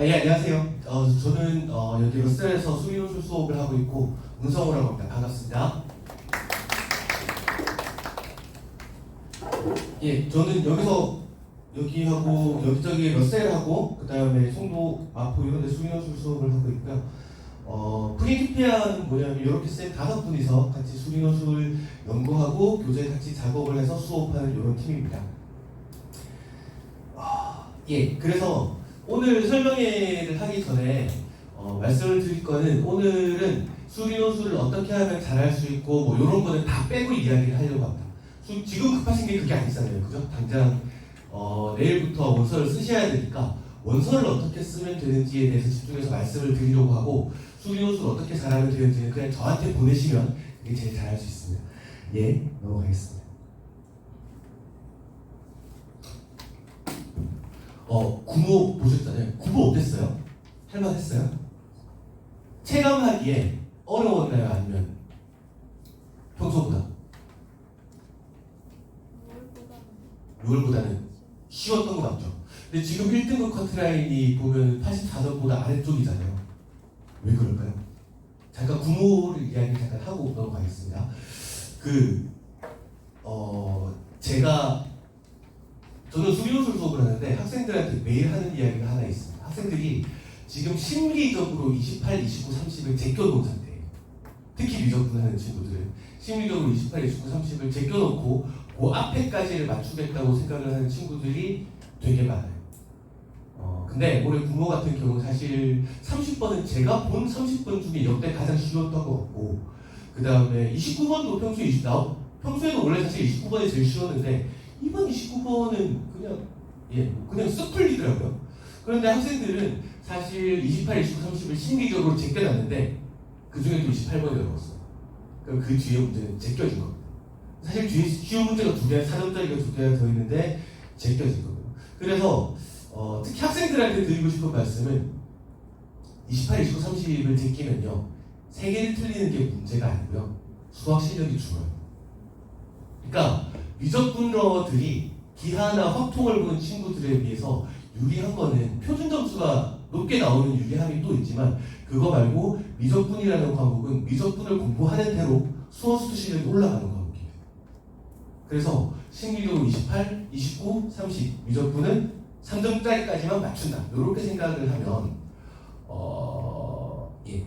예, 안녕하세요. 저는 여기 러셀에서 수의노술 수업을 하고 있고 문성호라고 합니다. 반갑습니다. 예, 저는 여기하고 여기저기 러셀하고 그 다음에 송도, 마포 이런 데 수의노술 수업을 하고 있고요. 프린티피아는 뭐냐면 이렇게 쌤 5분이서 같이 수의노술 연구하고 교재 같이 작업을 해서 수업하는 이런 팀입니다. 예, 그래서 오늘 설명회를 하기 전에 말씀을 드릴 거는 오늘은 수리노술을 어떻게 하면 잘할 수 있고 뭐 이런 거는 다 빼고 이야기를 하려고 합니다. 지금 급하신 게 그게 아니잖아요, 그죠? 당장 내일부터 원서를 쓰셔야 되니까 원서를 어떻게 쓰면 되는지에 대해서 집중해서 말씀을 드리려고 하고 수리노술 어떻게 잘하면 되는지는 그냥 저한테 보내시면 그게 제일 잘할 수 있습니다. 예, 넘어가겠습니다. 구모 보셨잖아요. 구모 어땠어요? 할만했어요? 체감하기에 어려웠나요? 아니면 평소보다? 6월보다는 쉬웠던 거 맞죠? 근데 지금 1등급 커트라인이 보면 84점보다 아래쪽이잖아요. 왜 그럴까요? 잠깐 구모를 이야기 잠깐 하고 넘어가겠습니다. 저는 수리노술 수업을 하는데 학생들한테 매일 하는 이야기가 하나 있습니다. 학생들이 지금 심리적으로 28, 29, 30을 제껴놓은 상태예요. 특히 미적분하는 친구들은 심리적으로 28, 29, 30을 제껴놓고 그 앞에까지를 맞추겠다고 생각을 하는 친구들이 되게 많아요. 근데 올해 구모 같은 경우 사실 30번은 제가 본 30번 중에 역대 가장 쉬웠던 것 같고 그 다음에 29번도 평소에도 원래 사실 29번이 제일 쉬웠는데 이번 29번은 그냥 쓱 풀리더라고요. 그런데 학생들은 사실 28, 29, 30을 심리적으로 제껴놨는데 그 중에도 28번이 나왔어요. 그럼 그 뒤에 문제는 제껴진 겁니다. 사실 뒤에 쉬운 문제가 2개, 4점짜리가 2개가 더 있는데 제껴진 거예요. 그래서 특히 학생들한테 드리고 싶은 말씀은 28, 29, 30을 제끼면요 3개를 틀리는 게 문제가 아니고요 수학 실력이 줄어요. 그러니까 미적분러들이 기하나 확통을 보는 친구들에 비해서 유리한 거는 표준 점수가 높게 나오는 유리함이 또 있지만 그거 말고 미적분이라는 과목은 미적분을 공부하는 대로 수어수도 실력이 올라가는 과목이에요. 그래서 심리적으로 28, 29, 30 미적분은 3점짜리까지만 맞춘다. 이렇게 생각을 하면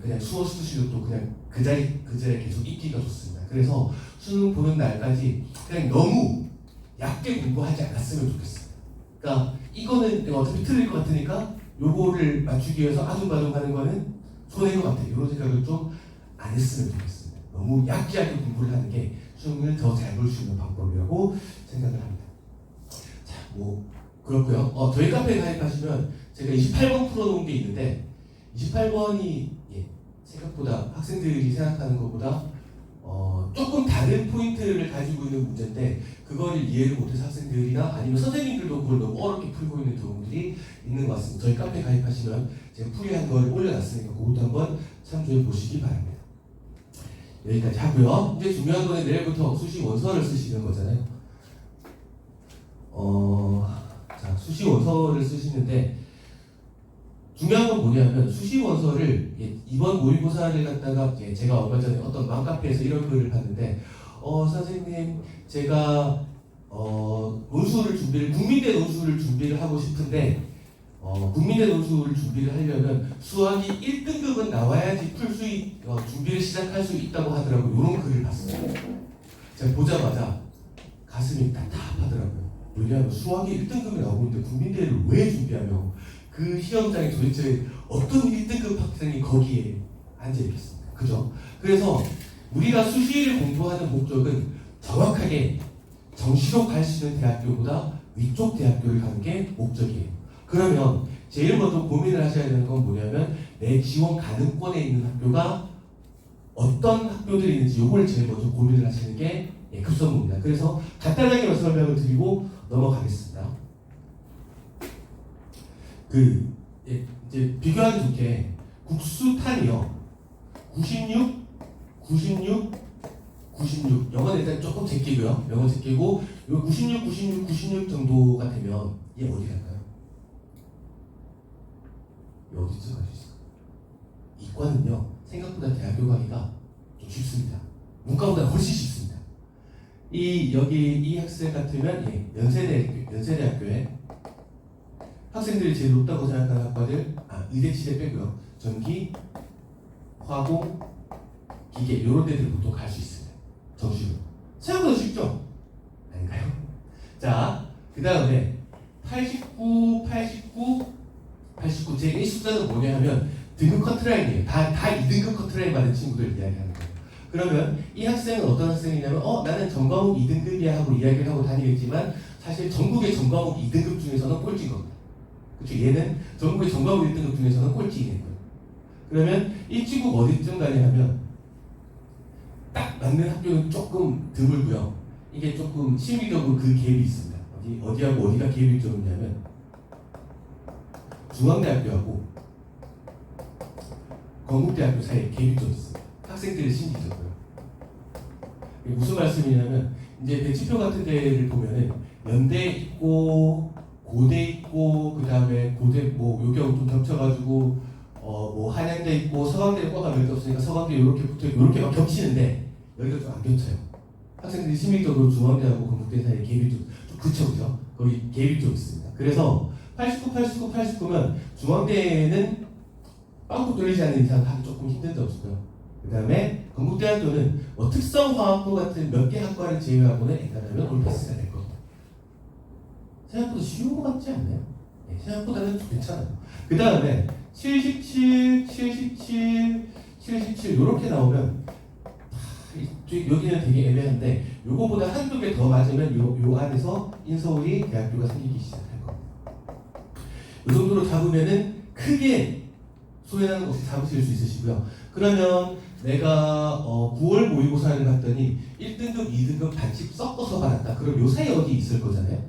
그냥 수어수도 실력도 그냥 그 자리에 계속 있기가 좋습니다. 그래서 수능 보는 날까지 그냥 너무 얕게 공부하지 않았으면 좋겠습니다. 그러니까 이거는 어차피 틀릴 것 같으니까 요거를 맞추기 위해서 아둥바둥 하는 거는 손해인 것 같아요. 이런 생각을 좀 안 했으면 좋겠습니다. 너무 얕게 공부를 하는 게 수능을 더 잘 볼 수 있는 방법이라고 생각을 합니다. 자, 그렇고요. 저희 카페에 가입하시면 제가 28번 풀어놓은 게 있는데 28번이 생각보다 학생들이 생각하는 것보다 조금 다른 포인트를 가지고 있는 문제인데 그거를 이해를 못해서 학생들이나 아니면 선생님들도 그걸 너무 어렵게 풀고 있는 경우들이 있는 것 같습니다. 저희 카페 가입하시면 제가 풀이한 걸 올려놨으니까 그것도 한번 참조해 보시기 바랍니다. 여기까지 하고요. 이제 중요한 거는 내일부터 수시 원서를 쓰시는 거잖아요. 자, 수시 원서를 쓰시는데 중요한 건 뭐냐면 수시 원서를 이번 모의고사를 갖다가 제가 얼마 전에 어떤 맘카페에서 이런 글을 봤는데 선생님 제가 국민대 논술을 준비를 하고 싶은데 국민대 논술을 준비를 하려면 수학이 1등급은 나와야지 준비를 시작할 수 있다고 하더라고요. 이런 글을 봤어요. 제가 보자마자 가슴이 답답하더라고요. 왜냐하면 수학이 1등급이 나오고 있는데 국민대를 왜 준비하며 그 시험장에 도대체 어떤 1등급 학생이 거기에 앉아있겠습니까? 그죠? 그래서 우리가 수시를 공부하는 목적은 정확하게 정시로 갈 수 있는 대학교보다 위쪽 대학교를 가는 게 목적이에요. 그러면 제일 먼저 고민을 하셔야 되는 건 뭐냐면 내 지원 가능권에 있는 학교가 어떤 학교들이 있는지 이걸 제일 먼저 고민을 하시는 게 급선무입니다. 그래서 간단하게 설명을 드리고 넘어가겠습니다. 이제 비교하기 좋게 국수탄이요 96, 96, 96 영어는 일단 조금 제끼고요. 영어 제끼고 요 96, 96, 96 정도가 되면 얘 어디 갈까요? 어디쯤 갈 수 있을까? 이과는요 생각보다 대학교 가기가 좀 쉽습니다. 문과보다 훨씬 쉽습니다. 여기 이 학생 같으면 연세대학교에 학생들이 제일 높다고 생각하는 학과들 의대 치대 빼고요. 전기, 화공, 기계 이런 데들 보통 갈 수 있습니다. 정시로. 생각보다 쉽죠? 아닌가요? 자, 그 다음에 89 제 1숫자는 뭐냐 하면 등급 커트라인이에요. 다 2등급 커트라인 받은 친구들 이야기하는 거예요. 그러면 이 학생은 어떤 학생이냐면 나는 전과목 2등급이야 하고 이야기를 하고 다니겠지만 사실 전국의 전과목 2등급 중에서는 꼴찌인 겁니다. 그렇죠? 얘는 전국의 전과목 1등급 중에서는 꼴찌인 거예요. 그러면 이 친구가 어디쯤 가냐 하면 딱 맞는 학교는 조금 드물고요. 이게 조금 심리적으로 그 갭이 있습니다. 어디하고 어디가 갭이 좀 있냐면 중앙대학교하고 건국대학교 사이에 갭이 좀 있습니다. 학생들의 심리적으로. 무슨 말씀이냐면 이제 배치표 같은 데를 보면은 연대 있고 고대 있고 그 다음에 고대 뭐 요경 좀 겹쳐가지고 뭐 한양대 있고 서강대 과가 몇 개 없으니까 서강대 이렇게 붙어 있고 이렇게 막 겹치는데 여기가 좀 안 겹쳐요. 학생들이 심리적으로 중앙대하고 건국대 사이에 갭이 좀 그쵸 거기 갭이 좀 있습니다. 그래서 89면 중앙대는 빵꾸 뚫리지 않는 이상 하기 조금 힘든 점수고요. 그 다음에 건국대학교는 특성화학부 같은 몇 개 학과를 제외하고는 엔간하면 올패스가 될 겁니다. 생각보다 쉬운 것 같지 않나요? 네, 생각보다는 좀 괜찮아요. 그 다음에 77 이렇게 나오면 여기는 되게 애매한데 요거보다 한두 개 더 맞으면 요 안에서 인서울이 대학교가 생기기 시작할 겁니다. 이 정도로 잡으면은 크게 소외하는 거 없이 잡으실 수 있으시고요. 그러면 내가 9월 모의고사를 봤더니 1등급, 2등급 반씩 섞어서 받았다. 그럼 요 사이 어디 있을 거잖아요.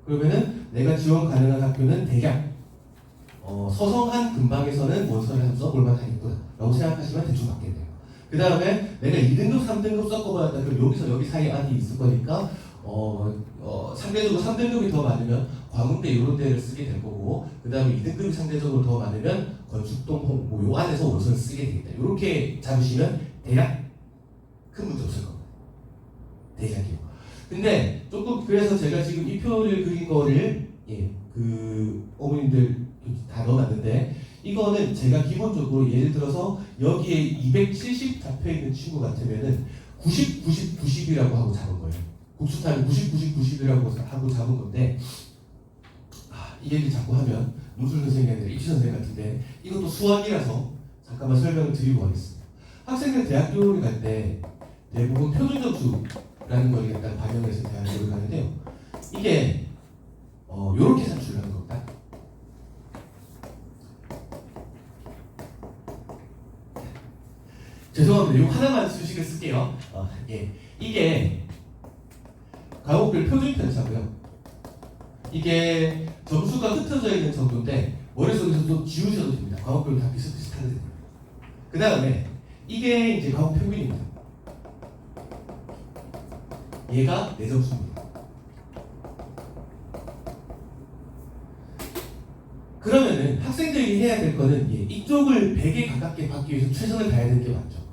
그러면은 내가 지원 가능한 학교는 대략 서성한 근방에서는 원서를 함수 얼마 하겠구나 라고 생각하시면 대충 맞겠네요. 그 다음에 내가 2등급, 3등급 섞어받았다. 그럼 여기서 여기 사이 안이 있을 거니까 상대적으로 3등급이 더 많으면 광운대 이런 데를 쓰게 될 거고 그 다음에 2등급이 상대적으로 더 많으면 건축동 뭐 요 안에서 원서를 쓰게 되겠다. 이렇게 잡으시면 대략 큰 문제 없을 겁니다. 대략이요. 근데 조금 그래서 제가 지금 이 표를 그린 거를 그 어머님들 다 넣어놨는데 이거는 제가 기본적으로 예를 들어서 여기에 270 잡혀있는 친구 같으면은 90, 90, 90이라고 하고 잡은 거예요. 국수타는 90, 90, 90이라고 하고 잡은 건데 이 얘기 자꾸 하면 문술 선생님이 아니라 입시 선생님 같은데 이것도 수학이라서 잠깐만 설명을 드리고 가겠습니다. 학생들 대학교를 갈 때 대부분 표준 점수라는 걸 일단 반영해서 대학교를 가는데요. 이게 요렇게 산출을 하는 겁니다. 죄송합니다. 이거 하나만 수식을 쓸게요. 이게 과목별 표준 편차고요. 이게 점수가 흩어져 있는 정도인데 머릿속에서도 지우셔도 됩니다. 과목별로 다 비슷비슷하게 됩니다. 그 다음에 이게 이제 과목 평균입니다. 얘가 내 점수입니다. 그러면은 학생들이 해야 될 거는 이쪽을 100에 가깝게 받기 위해서 최선을 다해야 되는 게 맞죠.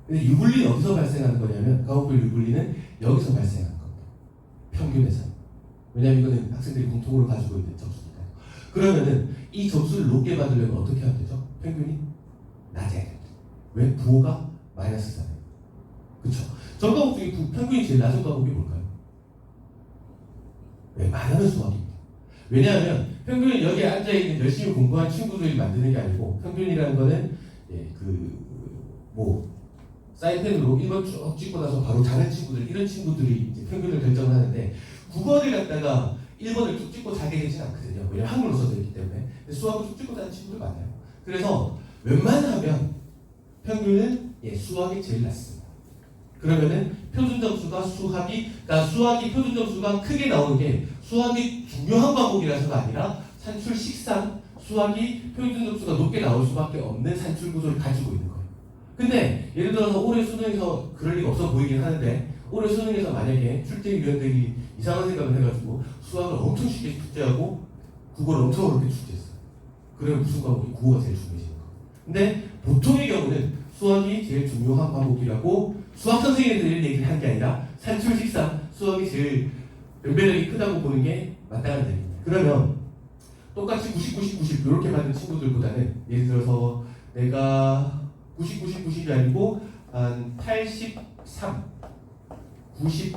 근데 유불리는 어디서 발생하는 거냐면 과목별 유불리는 여기서 발생하는 겁니다. 평균에서. 왜냐하면 이거는 학생들이 공통으로 가지고 있는 점수니까요. 그러면은 이 점수를 높게 받으려면 어떻게 하면 되죠? 평균이 낮아야 됩니다. 왜? 부호가 마이너스잖아요. 그렇죠? 전 과목 중에 평균이 제일 낮은 과목이 뭘까요? 웬만하면 수학입니다. 왜냐하면 평균은 여기에 앉아있는 열심히 공부한 친구들이 만드는 게 아니고 평균이라는 거는 사인펜으로 1번 쭉 찍고 나서 바로 자는 친구들 이런 친구들이 이제 평균을 결정을 하는데 국어를 갖다가 1번을 쭉 찍고 자게 되진 않거든요. 왜냐면 한글로 써져 있기 때문에. 근데 수학을 쭉 찍고 자는 친구들 많아요. 그래서 웬만하면 평균은 수학이 제일 낮습니다. 그러면은 표준 점수가 수학이 표준 점수가 크게 나오는 게 수학이 중요한 과목이라서가 아니라 산출 식상 수학이 표준 점수가 높게 나올 수밖에 없는 산출 구조를 가지고 있는 거예요. 근데 예를 들어서 올해 수능에서 그럴 리가 없어 보이긴 하는데 올해 수능에서 만약에 출제위원들이 이상한 생각을 해가지고 수학을 엄청 쉽게 출제하고 국어를 엄청 어렵게 출제했어요. 그러면 무슨 과목이 국어가 제일 중요해지는 거예요. 근데 보통의 경우는 수학이 제일 중요한 과목이라고 수학 선생님들이 얘기를 한 게 아니라 산출식상 수학이 제일 변별력이 크다고 보는 게 마땅한 얘기입니다. 그러면 똑같이 90, 90, 90 이렇게 받은 친구들보다는 예를 들어서 내가 90, 90, 90이 아니고 한 83, 90,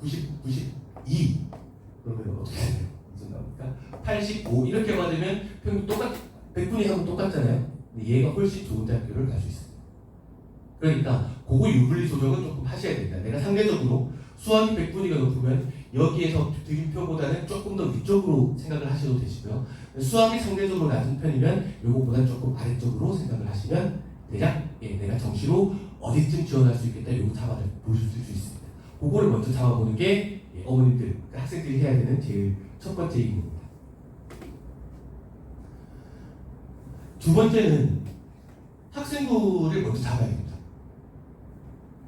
90, 92 그러면 어떻게 돼요? 무슨 나옵니까? 85 이렇게 받으면 평균 100분위 하면 똑같잖아요. 근데 얘가 훨씬 좋은 대학교를 갈 수 있습니다. 그러니까 그거 유불리 조정은 조금 하셔야 됩니다. 내가 상대적으로 수학이 100분위가 높으면 여기에서 드림표보다는 조금 더 위쪽으로 생각을 하셔도 되시고요. 수학이 상대적으로 낮은 편이면 요거보다 조금 아래쪽으로 생각을 하시면 대략 내가 정시로 어디쯤 지원할 수 있겠다 요거 잡아보실 수 있습니다. 그거를 먼저 잡아보는 게 어머님들, 학생들이 해야 되는 제일 첫 번째 임무입니다. 두 번째는 학생부를 먼저 잡아야 됩니다.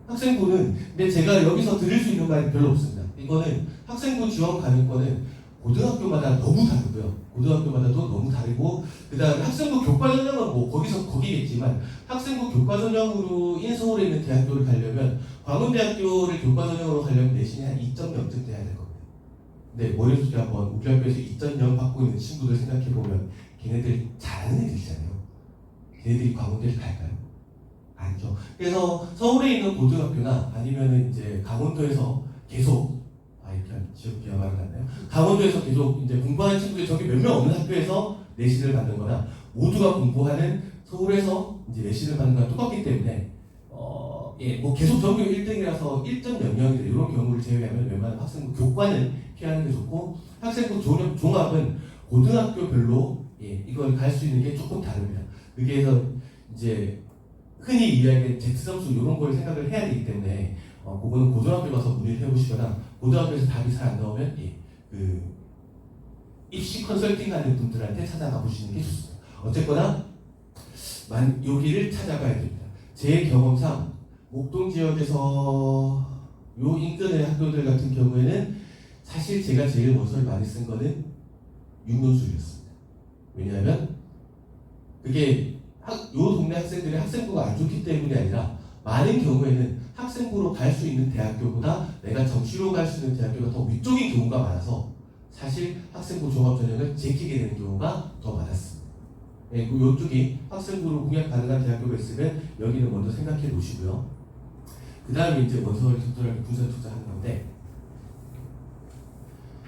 학생부는 근데 제가 여기서 드릴 수 있는 말이 별로 없습니다. 이거는 학생부 지원 가능권은 고등학교마다 너무 다르고요. 고등학교마다도 너무 다르고 그 다음에 학생부 교과 전형은 뭐 거기겠지만 학생부 교과 전형으로 인서울에 있는 대학교를 가려면 광운대학교를 교과 전형으로 가려면 내신이 한 2.0점 돼야 될 겁니다. 근데 머릿속에 한번 우리 학교에서 2.0 받고 있는 친구들 생각해보면 걔네들 잘하는 애들이잖아요. 걔네들이 광운대를 갈까요? 아니죠. 그래서 서울에 있는 고등학교나 아니면은 이제 강원도에서 계속 이렇게 지역 비하말을 갔나요? 강원도에서 계속 이제 공부하는 친구들이 저기 몇 명 없는 학교에서 내신을 받는 거나 모두가 공부하는 서울에서 이제 내신을 받는 거랑 똑같기 때문에 뭐 계속 전교 1등이라서 1.00 이런 경우를 제외하면 웬만한 학생부 교과는 피하는 게 좋고 학생부 종합은 고등학교별로 이걸 갈 수 있는 게 조금 다릅니다. 그게서 이제 흔히 이야기하는 Z점수 이런 걸 생각을 해야 되기 때문에 그거는 고등학교 가서 문의를 해보시거나 고등학교에서 답이 잘 안 나오면 그 입시 컨설팅 하는 분들한테 찾아가 보시는 게 좋습니다. 어쨌거나 여기를 찾아가야 됩니다. 제 경험상 목동 지역에서 요 인근의 학교들 같은 경우에는 사실 제가 제일 원서를 많이 쓴 거는 육론술이었습니다. 왜냐하면 그게 요 동네 학생들의 학생부가 안 좋기 때문이 아니라 많은 경우에는 학생부로 갈 수 있는 대학교보다 내가 정시로 갈 수 있는 대학교가 더 위쪽인 경우가 많아서 사실 학생부 종합 전형을 제끼게 되는 경우가 더 많았습니다. 요쪽이 학생부로 공약 가능한 대학교가 있으면 여기는 먼저 생각해 놓으시고요. 그 다음에 이제 원서를 적절하게 분산 투자하는 건데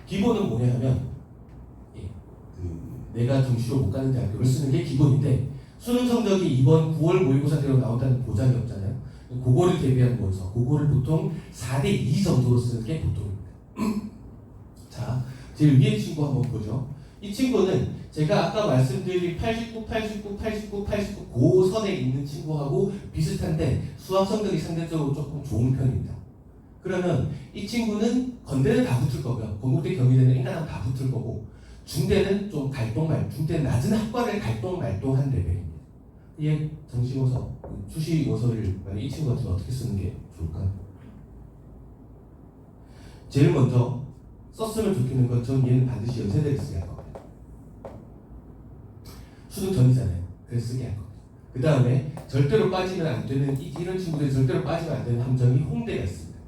기본은 뭐냐 하면 내가 정시로 못 가는 대학교를 쓰는 게 기본인데 수능 성적이 이번 9월 모의고사대로 나온다는 보장이 없잖아요. 그거를 대비한 원서, 그거를 보통 4대2 정도로 쓰는 게 보통입니다. 자, 제일 위에 친구 한번 보죠. 이 친구는 제가 아까 말씀드린 89, 89, 89, 89 그 선에 있는 친구하고 비슷한데 수학 성적이 상대적으로 조금 좋은 편입니다. 그러면 이 친구는 건대는 다 붙을 거고요. 건국대 경희대는 인간하면 다 붙을 거고 중대는 좀 중대는 낮은 학과를 갈동말동한 레벨입니다. 얘 정시고서, 수시고서를 만약 이 친구 같으면 어떻게 쓰는 게 좋을까요? 제일 먼저 썼으면 좋겠는 건 전 얘는 반드시 연세대를 쓰게 할 겁니다. 수능 전이잖아요. 그래서 쓰게 할 겁니다. 그 다음에 절대로 빠지면 안 되는 이런 친구들이 절대로 빠지면 안 되는 함정이 홍대가 있습니다.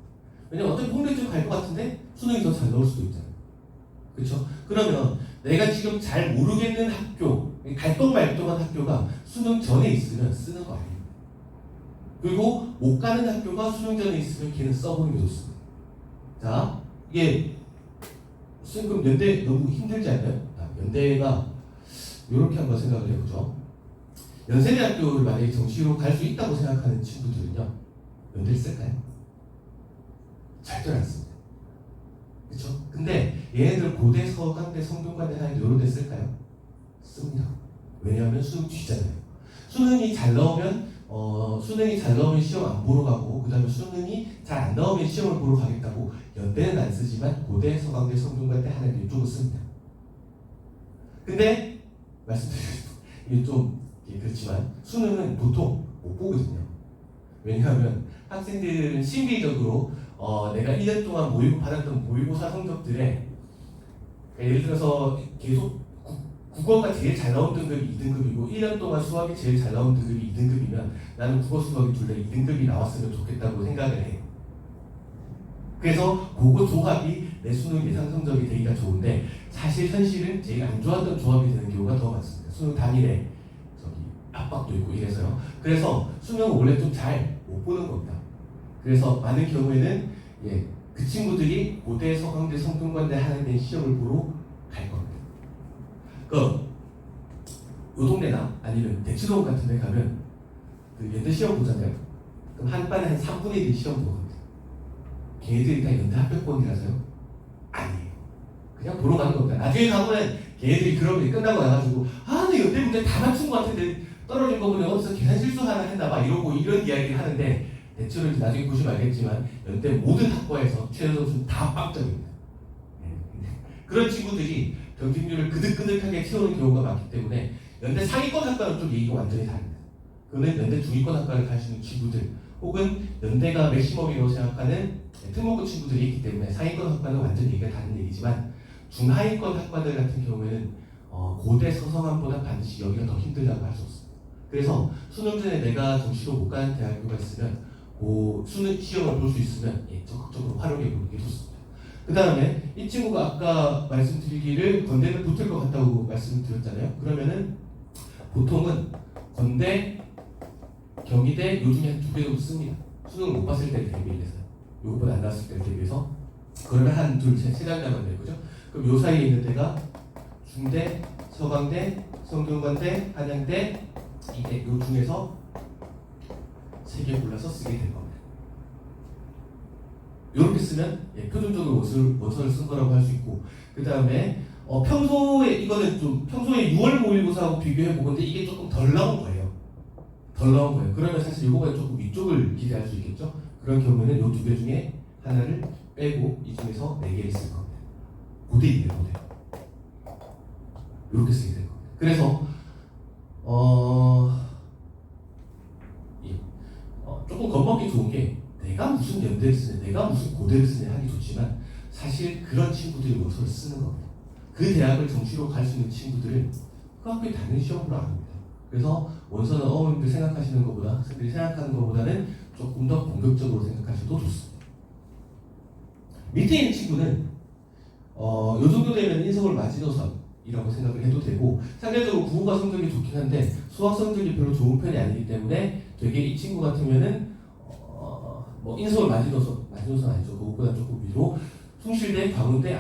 왜냐면 어차피 홍대 쪽 갈 것 같은데 수능이 더 잘 나올 수도 있잖아요. 그렇죠? 그러면 내가 지금 잘 모르겠는 학교, 갈동말동한 학교가 수능 전에 있으면 쓰는 거 아닙니다. 그리고 못 가는 학교가 수능 전에 있으면 걔는 써보는 게 좋습니다. 자, 이게 그럼 연대 너무 힘들지 않나요? 연대가 이렇게 한번 생각을 해보죠. 연세대학교를 만약에 정시로 갈 수 있다고 생각하는 친구들은요, 연대를 쓸까요? 절대로 안 씁니다. 그렇죠? 근데 얘네들 고대, 서강대, 성균관대 하는 이런 데 쓸까요? 씁니다. 왜냐하면 수능 뒤잖아요. 수능이 잘 나오면 시험 안 보러 가고 그 다음에 수능이 잘 안 나오면 시험을 보러 가겠다고 연대는 안 쓰지만 고대, 서강대, 성균관대 하는 이쪽을 씁니다. 근데 말씀드리면 이게 좀 그렇지만 수능은 보통 못 보거든요. 왜냐하면 학생들은 심리적으로 내가 1년 동안 받았던 모의고사 성적들에 예를 들어서 계속 국어가 제일 잘 나온 등급이 2등급이고 1년 동안 수학이 제일 잘 나온 등급이 2등급이면 나는 국어 수학이 둘 다 2등급이 나왔으면 좋겠다고 생각을 해요. 그래서 그거 조합이 내 수능 예상 성적이 되기가 좋은데 사실 현실은 제일 안 좋았던 조합이 되는 경우가 더 많습니다. 수능 당일에 압박도 있고 이래서요. 그래서 수능을 원래 좀 잘 못 보는 겁니다. 그래서 많은 경우에는 그 친구들이 고대, 서강대, 성균관대 하는 데 시험을 보러 갈 겁니다. 요 동네나 아니면 대치동 같은 데 가면 그 연대 시험 보잖아요. 그럼 한 반에 한 3분의 1이 시험 보거든요. 걔네들이 다 연대 합격권이라서요? 아니에요. 그냥 보러 가는 겁니다. 나중에 가보면 걔네들이 그런 게 끝나고 나가지고 나 연대 문제 다 맞춘 것 같은데 떨어진 거 보면 어디서 계산 실수 하나 했나봐 이러고 이런 이야기를 하는데 대체로 이제 나중에 보시면 알겠지만 연대 모든 학과에서 최저 점수는 다 빵점입니다. 그런 친구들이 경쟁률을 그득그득하게 채우는 경우가 많기 때문에 연대 상위권 학과는 좀 얘기가 완전히 다릅니다. 그거는 연대 중위권 학과를 갈 수 있는 친구들 혹은 연대가 맥시멈이라고 생각하는 특목고 친구들이 있기 때문에 상위권 학과는 완전히 얘기가 다른 얘기지만 중하위권 학과들 같은 경우에는 고대 서성함보다 반드시 여기가 더 힘들다고 할 수 없습니다. 그래서 수능 전에 내가 정시로 못 가는 대학교가 있으면 그 수능 시험을 볼 수 있으면 적극적으로 활용해 보는 게 좋습니다. 그 다음에 이 친구가 아까 말씀드리기를 건대는 붙을 것 같다고 말씀드렸잖아요. 그러면은 보통은 건대, 경희대 요 중에 한 2개 정도 씁니다. 수능을 못 봤을 때를 대비해서 요것보다 안 나왔을 때를 대비해서 그러면 한, 둘, 셋, 세 장가만 되는 거죠. 그럼 요 사이에 있는 데가 중대, 서강대, 성균관대, 한양대 이게 요 중에서 3개 골라서 쓰게 될 겁니다. 이렇게 쓰면 표준적으로 원서를 쓴 거라고 할 수 있고 그 다음에 평소에 이거는 좀 평소에 6월 모의고사하고 비교해 보건데 이게 조금 덜 나온 거예요. 덜 나온 거예요. 그러면 사실 이거보다 조금 위쪽을 기대할 수 있겠죠. 그런 경우에는 요 2개 중에 하나를 빼고 이 중에서 4개를 쓸 겁니다. 고대 있네 고대. 이렇게 쓰게 될 겁니다. 그래서 조금 겁먹기 좋은 게 내가 무슨 연대를 쓰냐, 내가 무슨 고대를 쓰냐 하기 좋지만 사실 그런 친구들이 원서를 쓰는 겁니다. 그 대학을 정시로 갈 수 있는 친구들은 그 학교에 당연히 시험을 안 합니다. 그래서 원서는 어머님들 생각하시는 것보다 학생들이 생각하는 것보다는 조금 더 공격적으로 생각하셔도 좋습니다. 밑에 있는 친구는 요 정도 되면 인서울 마지노선이라고 생각을 해도 되고 상대적으로 국어가 성적이 좋긴 한데 수학 성적이 별로 좋은 편이 아니기 때문에 되게 이 친구 같으면은 인서울 마지노선 아니죠. 그것보다 조금 위로 숭실대, 광운대,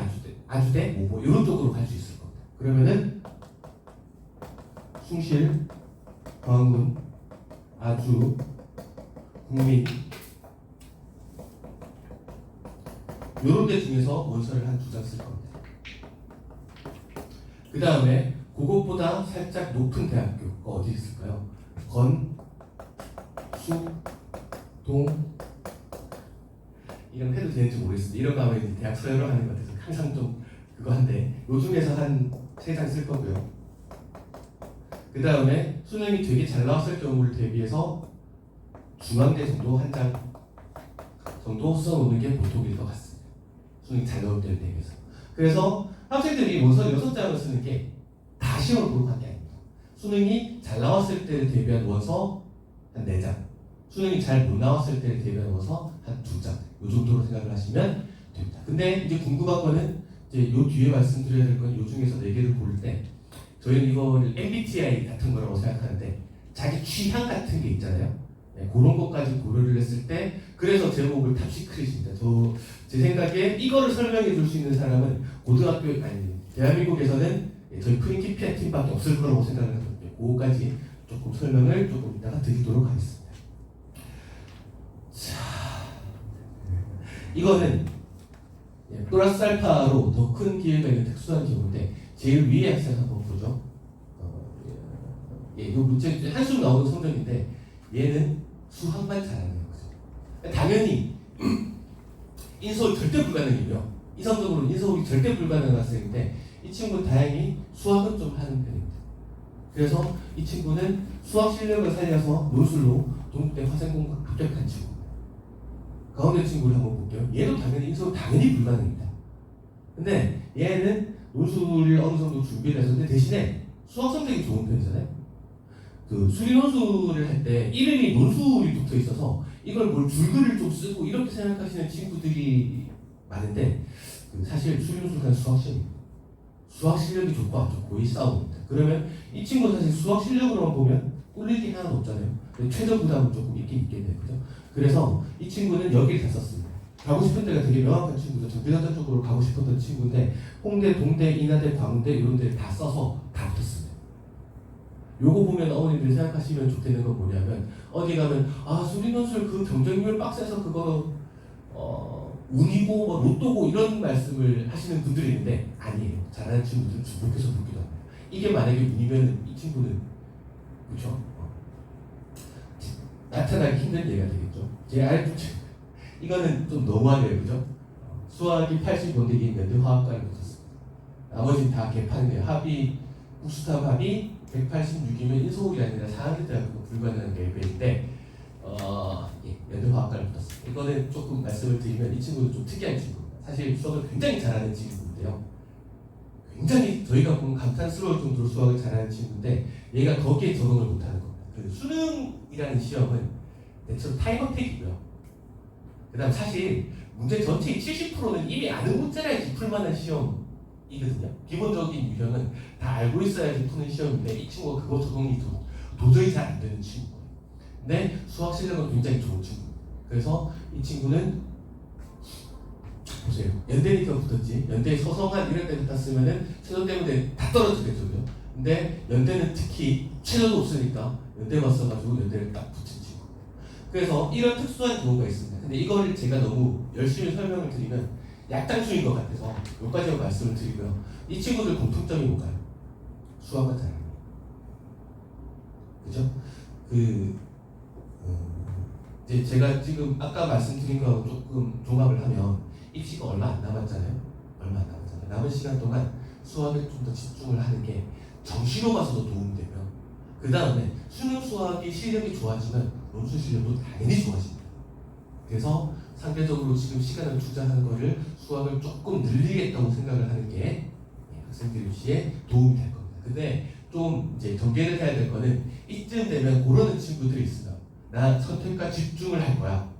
아주대, 뭐 이런 쪽으로 갈 수 있을 겁니다. 그러면은 숭실, 광운, 아주, 국민 이런 데 중에서 원서를 한 2장 쓸 겁니다. 그 다음에 그것보다 살짝 높은 대학교가 어디 있을까요? 건, 수, 동 이런 해도 되는지 모르겠습니다. 이런 거 하면 대학 서열을 하는 것 같아서 항상 좀 그거 한데 요 중에서 한 3장 쓸 거고요. 그 다음에 수능이 되게 잘 나왔을 경우를 대비해서 중앙대 정도 한 장 정도 써놓는 게 보통일 것 같습니다. 수능이 잘 나올 때를 대비해서. 그래서 학생들이 원서 6장을 쓰는 게 다 시험을 보러 간 게 아닙니다. 수능이 잘 나왔을 때를 대비한 원서 한 4장, 수능이 잘 못 나왔을 때를 대비한 원서 한 2장, 이 정도로 생각을 하시면 됩니다. 근데 이제 궁금한 거는 이제 요 뒤에 말씀드려야 될 건 요 중에서 4개를 고를 때 저희는 이거를 MBTI 같은 거라고 생각하는데 자기 취향 같은 게 있잖아요. 그런 것까지 고려를 했을 때 그래서 제목을 탑시크릿입니다. 제 생각에 이거를 설명해 줄 수 있는 사람은 고등학교 아니 대한민국에서는 저희 프린티피아 팀밖에 없을 거라고 생각을 하거든요. 그거까지 조금 설명을 조금 이따가 드리도록 하겠습니다. 자, 이거는 플러스 알파로 더 큰 기회가 있는 특수한 경우인데 제일 위에 학생 한번 보죠. 이 문제 한숨 나오는 성적인데 얘는 수학만 잘하는 거죠. 당연히 인서울 절대 불가능이고요. 이성적으로 인서울이 절대 불가능한 학생인데 이 친구는 다행히 수학은 좀 하는 편입니다. 그래서 이 친구는 수학 실력을 살려서 논술로 동국대 화생공학 합격한 친구입니다. 가운데 친구를 한번 볼게요. 얘도 당연히 인서울 당연히 불가능입니다. 근데 얘는 논술을 어느 정도 준비를 했었는데 대신에 수학 성적이 좋은 편이잖아요. 그 수리논술을 할 때 이름이 논술이 붙어 있어서 이걸 뭘 줄글을 좀 쓰고 이렇게 생각하시는 친구들이 많은데 사실 수리논술은 수학 시험입니다. 수학 실력이 좋고 안 좋고 이 싸움입니다. 그러면 이 친구 사실 수학 실력으로만 보면 꿀릴 게 하나도 없잖아요. 최저 부담은 조금 있긴 있겠네요. 그죠? 그래서 이 친구는 여기를 다 썼습니다. 가고 싶은 데가 되게 명확한 친구죠. 전기자전 쪽으로 가고 싶었던 친구인데 홍대, 동대, 인하대, 광대 이런 데를 다 써서 다 붙었습니다. 요거 보면 어머님들이 생각하시면 좋겠는 건 뭐냐면 어디 가면 수리논술 그 경쟁률 빡세서 그거 운이고 뭐 로또고 이런 말씀을 하시는 분들이 있는데 아니에요. 잘하는 친구들은 주목해서 붙기도 합니다. 이게 만약에 운이면 이 친구는 그렇죠? 나타나기 힘든 예가 되겠죠. 제 알죠. 이거는 좀 너무하네요, 그죠? 수학이 85대기 연대 화학과를 붙었습니다. 나머지는 다 개판이에요. 합이 국수탑 합이 186이면 인서울이 아니라 상하대대학교 불가능한 레벨인데 연대 화학과를 붙었습니다. 이거는 조금 말씀을 드리면 이 친구는 좀 특이한 친구입니다. 사실 수학을 굉장히 잘하는 친구인데요. 굉장히 저희가 보면 감탄스러울 정도로 수학을 잘하는 친구인데 얘가 거기에 적응을 못하는 겁니다. 그 수능이라는 시험은 대체로 타임어택이고요. 그 다음 사실 문제 전체의 70%는 이미 아는 문제라야지 풀만한 시험이거든요. 기본적인 유형은 다 알고 있어야지 푸는 시험인데 이 친구가 그거 적응이 도저히 잘 안 되는 친구예요. 근데 수학 실력은 굉장히 좋은 친구입니다. 그래서 이 친구는 보세요. 연대니까 붙었지. 연대 서성한 이럴 때 붙었으면은 최저 때문에 다 떨어지겠죠. 근데 연대는 특히 최저도 없으니까 연대만 써가지고 연대를 딱 붙인 친구. 그래서 이런 특수한 경우가 있습니다. 근데 이걸 제가 너무 열심히 설명을 드리면 약장수인 것 같아서 여기까지만 말씀을 드리고요. 이 친구들 공통점이 뭔가요? 수학은 잘합니다. 그죠? 이제 제가 지금 아까 말씀드린 거하고 조금 종합을 하면 입시가 얼마 안 남았잖아요. 얼마 안 남았잖아요. 남은 시간 동안 수학에 좀 더 집중을 하는 게 정시로 봐서도 도움이 되면 그 다음에 수능 수학이 실력이 좋아지면 논술 실력도 당연히 좋아집니다. 그래서 상대적으로 지금 시간을 투자하는 거를 수학을 조금 늘리겠다고 생각을 하는 게 학생들 입시에 도움이 될 겁니다. 근데 좀 이제 경계를 해야 될 거는 이쯤 되면 그러는 친구들이 있어요. 나 선택과 집중을 할 거야.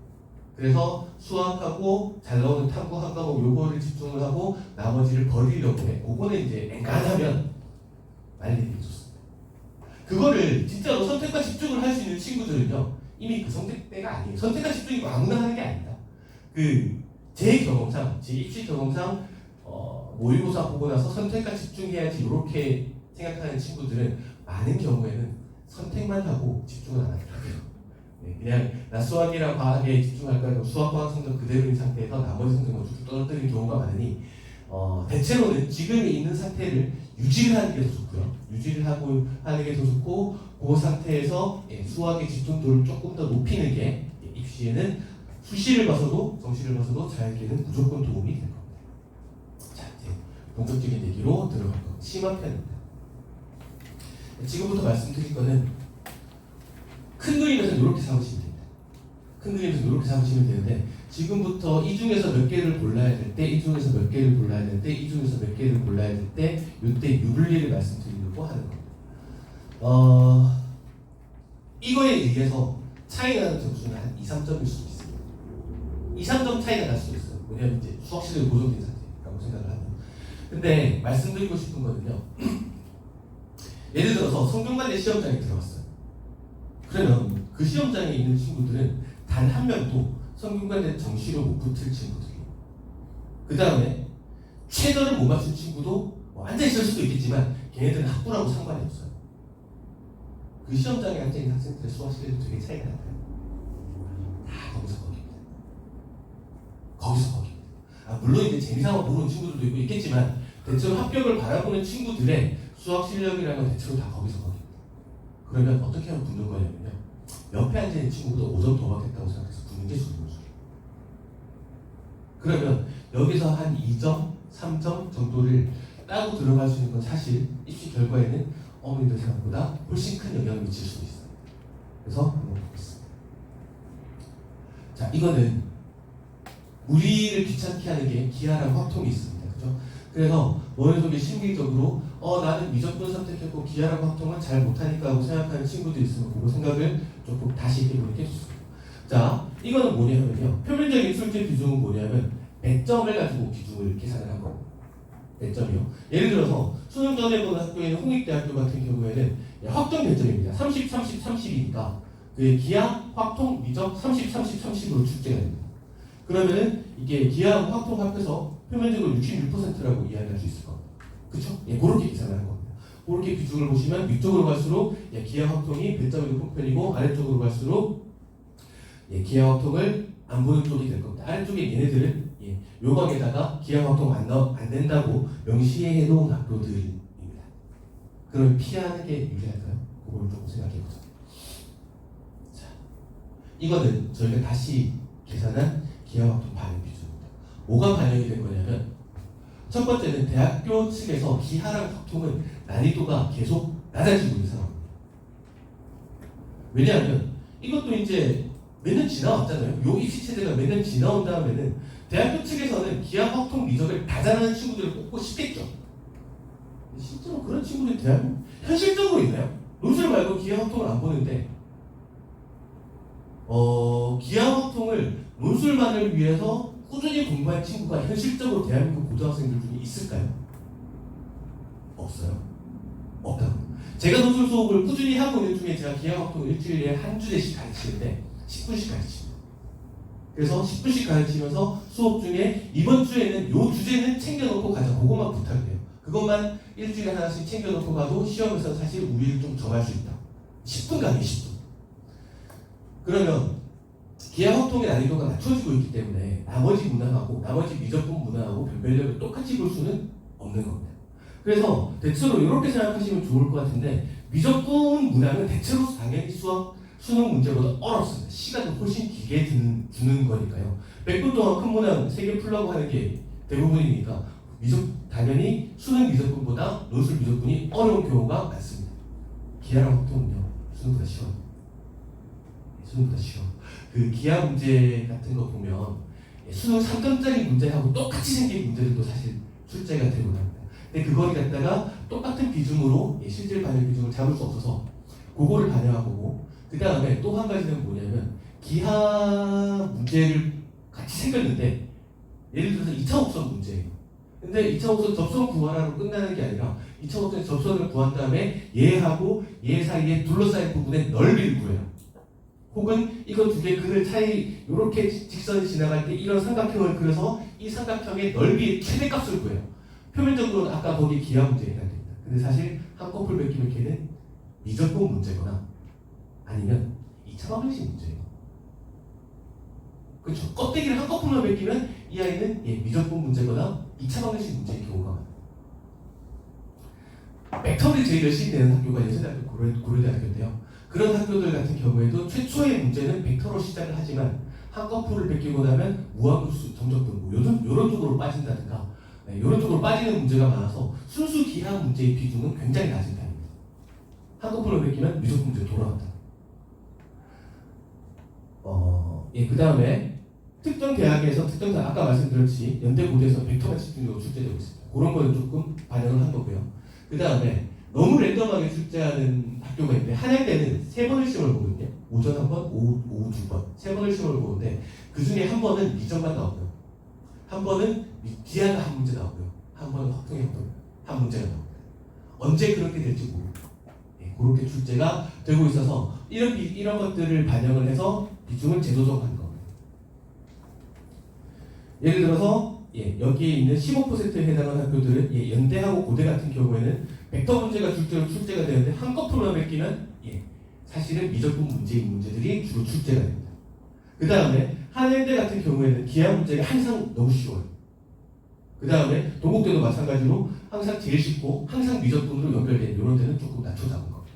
그래서 수학하고 잘 나오는 탐구 한 과목 요거를 집중을 하고 나머지를 버리려고 해. 그거는 이제 앵간하면 말리는 게 좋습니다. 그거를 진짜로 선택과 집중을 할 수 있는 친구들은요 이미 그 선택대가 아니에요. 선택과 집중이 아무나 하는 게 아니다. 제 경험상, 제 입시 경험상 모의고사 보고 나서 선택과 집중해야지 이렇게 생각하는 친구들은 많은 경우에는 선택만 하고 집중을 안 하더라고요. 그냥 나 수학이랑 과학에 집중할 거야. 수학, 과학 성적 그대로인 상태에서 나머지 성적만 쭉 떨어뜨리는 경우가 많으니 대체로는 지금 있는 상태를 유지를 하는 게 더 좋고요. 유지를 하고 하는 게 더 좋고 그 상태에서 수학의 집중도를 조금 더 높이는 게 입시에는 수시를 봐서도 정시를 봐서도 자기에게는 무조건 도움이 될 겁니다. 자, 이제 본격적인 얘기로 들어갈 겁니다. 심화편입니다. 지금부터 말씀드릴 거는 큰 그림에서 이렇게 삼으시면 됩니다. 큰 그림에서 이렇게 삼으시면 되는데 지금부터 이 중에서 몇 개를 골라야 될 때, 이 중에서 몇 개를 골라야 될 때, 이 중에서 몇 개를 골라야 될 때 이때 유불리를 말씀드리려고 하는 겁니다. 이거에 의해서 차이 나는 점수는 한 2, 3점일 수도 있습니다. 2, 3점 차이가 날 수도 있어요. 왜냐면 이제 수학 실력이 고정된 상태라고 생각을 하면. 근데 말씀드리고 싶은 거는요. 예를 들어서 성균관대 시험장에 들어갔어요. 그러면 그 시험장에 있는 친구들은 단 한 명도 성균관대 정시로 못 붙을 친구들이에요. 그 다음에 최저를 못 맞춘 친구도 앉아있을 수도 있겠지만 걔네들은 학부라고 상관이 없어요. 그 시험장에 앉아있는 학생들의 수학 실력도 되게 차이가 나요. 다 거기서 거기입니다. 거기서 거기입니다. 물론 이제 재미삼아 보는 친구들도 있고 있겠지만 대체로 합격을 바라보는 친구들의 수학 실력이라는 건 대체로 다 거기서 거기입니다. 그러면 어떻게 하면 붙는 거냐면요. 옆에 앉아있는 친구보다 5점 더 받겠다고 생각해서 붙는 게 수능수예요. 그러면 여기서 한 2점, 3점 정도를 따고 들어갈 수 있는 건 사실 입시 결과에는 어머니들 생각보다 훨씬 큰 영향을 미칠 수 있어요. 그래서 한번 보겠습니다. 자, 이거는 우리를 귀찮게 하는 게 기하랑 확통이 있습니다. 그죠? 그래서 머릿속에 심리적으로 나는 미적분 선택했고 기하랑 확통은 잘 못하니까 하고 생각하는 친구들이 있으면 그거 생각을 조금 다시 해보게 해주세요. 자, 이거는 뭐냐면요. 표면적인 출제 비중은 뭐냐면 배점을 가지고 비중을 계산을 한 겁니다. 배점이요. 예를 들어서 수능 전에 보는 학교에는 홍익대학교 같은 경우에는 확정 배점입니다. 30, 30, 30이니까 그 기하, 확통, 미적 30, 30, 30으로 출제가 됩니다. 그러면은 이게 기하, 확통 합해서 표면적으로 66%라고 이야기할 수 있을 겁니다. 그쵸? 예, 그렇게 계산을 한 겁니다. 그렇게 비중을 보시면 위쪽으로 갈수록 기하, 확통이 배점이 높은 편이고 아래쪽으로 갈수록 기하, 확통을 안 보는 쪽이 될 겁니다. 아래쪽에 얘네들은 요강에다가 기하, 확통 안 된다고 명시해 놓은 학교들입니다. 그럼 피하는 게 유리할까요? 그걸 조금 생각해 보자. 자, 이거는 저희가 다시 계산한 기하, 확통 반영 비중입니다. 뭐가 반영이 된 거냐면 첫 번째는 대학교 측에서 기하랑 확통은 난이도가 계속 낮아지고 있는 상황입니다. 왜냐하면 이것도 이제 몇 년 지나왔잖아요. 요 입시 체제가 몇 년 지나온 다음에는 대학교 측에서는 기하, 확통, 미적을 다 잘하는 친구들을 뽑고 싶겠죠. 실제로 그런 친구들이 대학교 현실적으로 있나요? 논술 말고 기하, 확통을 안 보는데 기하, 확통을 논술만을 위해서 꾸준히 공부한 친구가 현실적으로 대한민국 고등학생들 중에 있을까요? 없어요. 없다고. 제가 논술 수업을 꾸준히 하고 있는 중에 제가 기하, 확통을 일주일에 한 주제씩 가르치는데 10분씩 가르칩니다. 그래서 10분씩 가르치면서 수업 중에 이번 주에는 요 주제는 챙겨놓고 가자. 그것만 부탁해요. 그것만 일주일에 하나씩 챙겨놓고 가도 시험에서 사실 우위를 좀 점할 수 있다. 10분 강의 10분. 그러면 기하, 확통의 난이도가 낮춰지고 있기 때문에 나머지 문항하고 나머지 미적분 문항하고 변별력을 똑같이 볼 수는 없는 겁니다. 그래서 대체로 이렇게 생각하시면 좋을 것 같은데 미적분 문항은 대체로 당연히 수능 문제보다 어렵습니다. 시간을 훨씬 길게 주는 거니까요. 100분 동안 큰 문항 3개 풀라고 하는 게 대부분이니까 당연히 수능 미적분보다 논술 미적분이 어려운 경우가 많습니다. 기하랑 확통은요. 수능보다 쉬워요. 수능보다 쉬워. 그 기하 문제 같은 거 보면 수능 3점짜리 문제하고 똑같이 생긴 문제들도 사실 출제가 되고 합니다. 근데 그걸 갖다가 똑같은 비중으로 실질 반영 비중을 잡을 수 없어서 그거를 반영하고 그 다음에 또 한 가지는 뭐냐면 기하 문제를 같이 생겼는데 예를 들어서 2차 옵션 문제예요. 근데 2차 옵션 접선 구하라로 끝나는 게 아니라 2차 옵션 접선을 구한 다음에 얘하고 얘 사이에 둘러싸인 부분의 넓이를 구해요. 혹은 이거 두 개 그늘 차이 이렇게 직선이 지나갈 때 이런 삼각형을 그려서 이 삼각형의 넓이의 최대값을 구해요. 표면적으로는 아까 거기 기하 문제에 해당됩니다. 근데 사실 한꺼풀 베끼면 걔는 미적분 문제거나 아니면 2차 방정식 문제예요. 그렇죠? 껍데기를 한꺼풀만 베끼면 이 아이는 미적분 문제거나 2차 방정식 문제인 경우가 많아요. 벡터를 제일 열심히 내는 학교가 예술대학교 고려대학교인데요. 그런 학교들 같은 경우에도 최초의 문제는 벡터로 시작을 하지만 한꺼풀을 베끼고 나면 무한급수, 정적분 이런 쪽으로 빠진다든가 이런 쪽으로 빠지는 문제가 많아서 순수 기하 문제의 비중은 굉장히 낮은 편입니다. 한꺼풀을 베끼면 미적분 문제 돌아간다. 그 다음에 특정 대학에서 아까 말씀드렸듯이 연대 고대에서 벡터가 집중적으로 출제되고 있습니다. 그런 거는 조금 반영을 한 거고요. 그 다음에 너무 랜덤하게 출제하는 학교가 있는데 한양대는 3번을 시험을 보거든요. 오전 한 번, 오후 2번 3번을 시험을 보는데 그 중에 한 번은 미적만 나오고요. 한 번은 기하가 한 문제 나오고요. 한 번은 확통이 한 문제가 나옵니다. 언제 그렇게 될지 모릅니다. 그렇게 출제가 되고 있어서 이런 것들을 반영을 해서 비중을 재조정하는 겁니다. 예를 들어서 여기에 있는 15%에 해당하는 학교들은 연대하고 고대 같은 경우에는 벡터 문제가 출제가 되는데 한꺼풀만 베끼면 사실은 미적분 문제인 문제들이 주로 출제가 됩니다. 그 다음에 한양대 같은 경우에는 기하 문제가 항상 너무 쉬워요. 그 다음에 동국대도 마찬가지로 항상 제일 쉽고 항상 미적분으로 연결된 이런 데는 조금 낮춰 잡은 겁니다.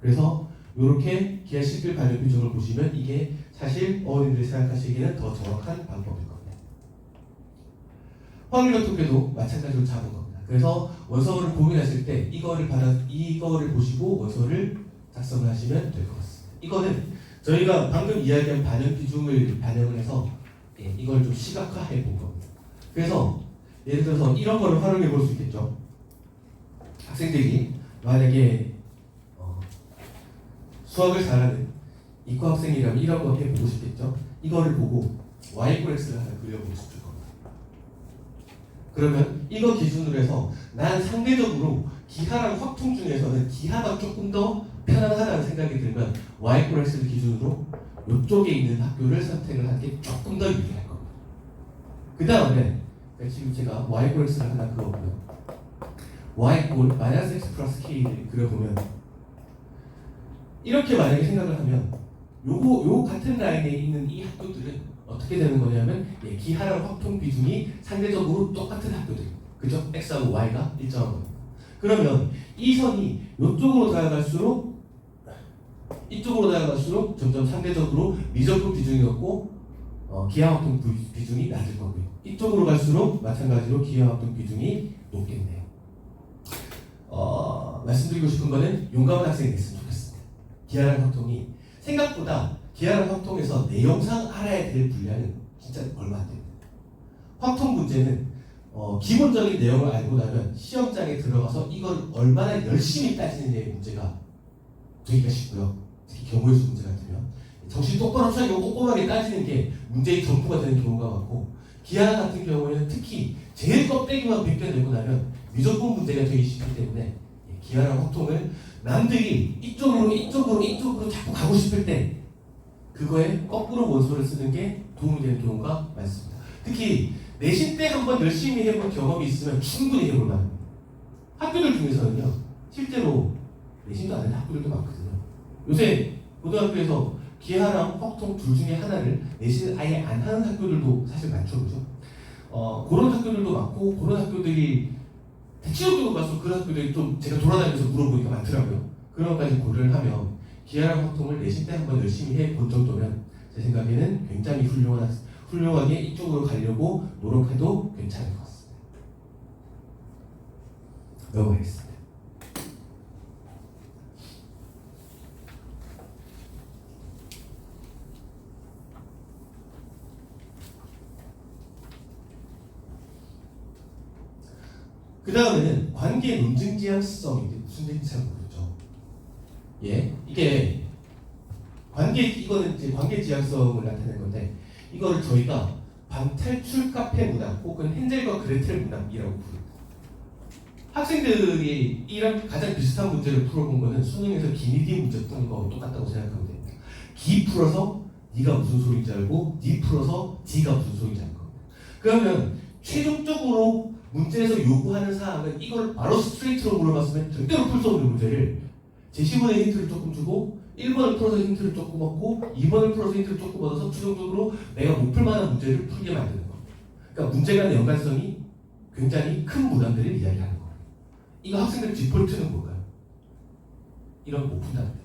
그래서 이렇게 기하 실질 반영 비중을 보시면 이게 사실 어머님들이 생각하시기에는 더 정확한 방법일 겁니다. 확률 같은게도 마찬가지로 잡은 겁니다. 그래서 원서를 고민하실 때 이거를 보시고 원서를 작성을 하시면 될 것 같습니다. 이거는 저희가 방금 이야기한 반영 비중을 반영을 해서 이걸 좀 시각화해 본 겁니다. 그래서 예를 들어서 이런 거를 활용해 볼 수 있겠죠. 학생들이 만약에 수학을 잘하는 이과 학생이라면 이런 거 해보고 싶겠죠. 이거를 보고 y-x를 하나 그려보고 싶을 겁니다. 그러면 이거 기준으로 해서 난 상대적으로 기하랑 확통 중에서는 기하가 조금 더 편안하다는 생각이 들면 y-x를 기준으로 이쪽에 있는 학교를 선택을 하는 게 조금 더 유리할 겁니다. 그 다음에 지금 제가 y-x를 하나 그어보면 y=- x 플러스 k를 그려보면 이렇게 만약에 생각을 하면 요 같은 라인에 있는 이 학교들은 어떻게 되는 거냐면 기하랑 확통 비중이 상대적으로 똑같은 학교들, 그죠? x하고 y가 일정한 겁니다. 그러면 이 선이 이쪽으로 다가갈수록 점점 상대적으로 미적분 비중이 높고 기하 확통 비중이 낮을 거고요. 이쪽으로 갈수록 마찬가지로 기하 확통 비중이 높겠네요. 말씀드리고 싶은 거는 용감한 학생이 됐으면 좋겠습니다. 기하랑 확통이 생각보다 기하랑 확통에서 내용상 알아야 될 분량은 진짜 얼마 안 됩니다. 확통 문제는 기본적인 내용을 알고 나면 시험장에 들어가서 이걸 얼마나 열심히 따지느냐의 문제가 되기가 쉽고요. 특히 경우의 수 문제 같으면 정신 똑바로 차리고 꼼꼼하게 따지는 게 문제의 전부가 되는 경우가 많고, 기하 같은 경우에는 특히 제일 껍데기만 벗겨내고 나면 미적분 문제가 되기 쉽기 때문에 기하랑 확통을 남들이 이쪽으로 자꾸 가고 싶을 때 그거에 거꾸로 원소를 쓰는 게 도움이 되는 경우가 많습니다. 특히 내신 때 한번 열심히 해본 경험이 있으면 충분히 해볼 만합니다. 학교들 중에서는요, 실제로 내신도 안 하는 학교들도 많거든요. 요새 고등학교에서 기하랑 확통 둘 중에 하나를 내신을 아예 안 하는 학교들도 사실 많죠, 그죠? 그런 학교들도 많고, 그런 학교들이 대치학교 가서 그런 학교들이 좀 제가 돌아다니면서 물어보니까 많더라고요. 그런 것까지 고려를 하면 기하랑 확통을 내신 때 한번 열심히 해본 정도면 제 생각에는 굉장히 훌륭하게 이쪽으로 가려고 노력해도 괜찮을 것 같습니다. 넘어가겠습니다. 그 다음에는 관계 논증 지향성인데 무슨 얘기인지 잘 모르죠. 이게 이거는 이제 관계 지향성을 나타내는 건데, 이거를 저희가 방탈출 카페 문학 혹은 헨젤과 그레텔 문학이라고 부릅니다. 학생들이 이런 가장 비슷한 문제를 풀어본 거는 수능에서 기니디 문제 푸는 거하고 똑같다고 생각하면 됩니다. 기 풀어서 네가 무슨 소리인지 알고, 니 풀어서 지가 무슨 소리인지 알 겁니다. 그러면 최종적으로 문제에서 요구하는 사항은 이걸 바로 스트레이트로 물어봤으면 절대로 풀 수 없는 문제를 제시문의 힌트를 조금 주고 1번을 풀어서 힌트를 조금 얻고 2번을 풀어서 힌트를 조금 얻어서 최종적으로 내가 못 풀만한 문제를 풀게 만드는 겁니다. 그러니까 문제 간의 연관성이 굉장히 큰 문항들을 이야기하는 거예요. 이거 학생들 디폴트는 뭘까요? 이런 못 푼답니다.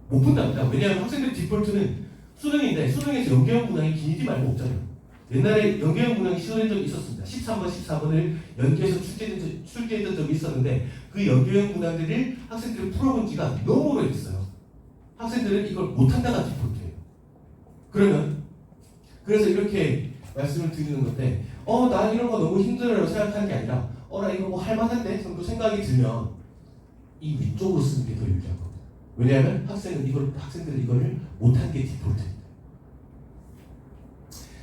못 푼답니다. 왜냐하면 학생들 디폴트는 수능인데 수능에서 연계형 문항이 기니디 말고 없잖아요. 옛날에 연계형 문항이 시도된 적이 있었습니다. 13번, 14번을 연계해서 출제했던 적이 있었는데 그 연계형 문항들을 학생들이 풀어본 지가 너무 오래됐어요. 학생들은 이걸 못한다가 디폴트예요. 그래서 이렇게 말씀을 드리는 건데, 나 이런 거 너무 힘들어요 생각하는 게 아니라, 나 이거 뭐 할만한데 정도 생각이 들면 이 위쪽으로 쓰는 게 더 유리한 겁니다. 왜냐하면 학생들은 이거를 못한 게 디폴트입니다.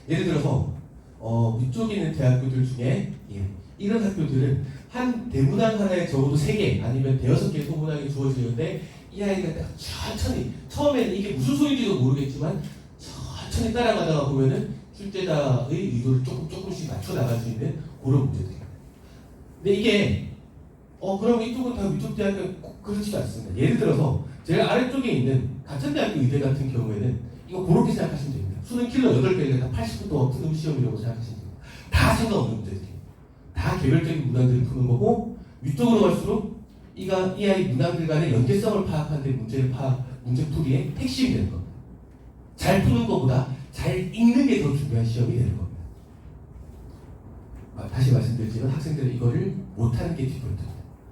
예를 들어서 위쪽에 있는 대학교들 중에 이런 학교들은 한 대문항 하나에 적어도 3개 아니면 5개 소문항이 주어지는데, 이 아이가 천천히, 처음에는 이게 무슨 소리인지도 모르겠지만 천천히 따라가다가 보면은 출제자의 의도를 조금씩 맞춰 나갈 수 있는 그런 문제들입니다. 근데 이게 그럼 이쪽은 다 위쪽 대학교 꼭 그렇지도 않습니다. 예를 들어서 제가 아래쪽에 있는 가천대학교 의대 같은 경우에는 이거 그렇게 생각하시면 됩니다. 수능 킬러 8개가 다 80분 동안 푸는 시험이라고 생각하시면 됩니다. 다 상관없는 문제들이에요. 다 개별적인 문항들을 푸는 거고, 위쪽으로 갈수록 이 아이 문항들 간의 연계성을 파악하는 데 문제풀이의 핵심이 되는 겁니다. 잘 푸는 것보다 잘 읽는 게 더 중요한 시험이 되는 겁니다. 다시 말씀드리지만 학생들은 이거를 못하는 게 디폴트입니다.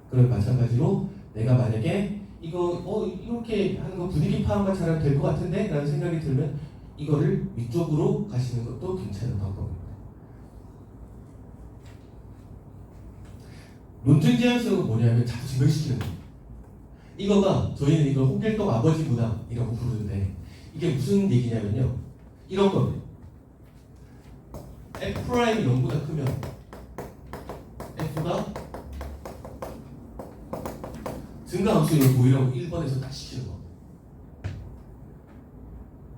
그럼 마찬가지로 내가 만약에 이거 이렇게 하는 거 분위기 파악만 잘하면 될 것 같은데 라는 생각이 들면 이거를 위쪽으로 가시는 것도 괜찮은 방법입니다. 논증 지향성은 뭐냐면 자꾸 증명시키는 거예요. 이거가 저희는 이걸 홍길동 아버지 문항이라고 부르는데 이게 무슨 얘기냐면요. 이런 겁니다. F' 0보다 크면 F가 증가함수를 보이라고 1번에서 딱 시키는 거.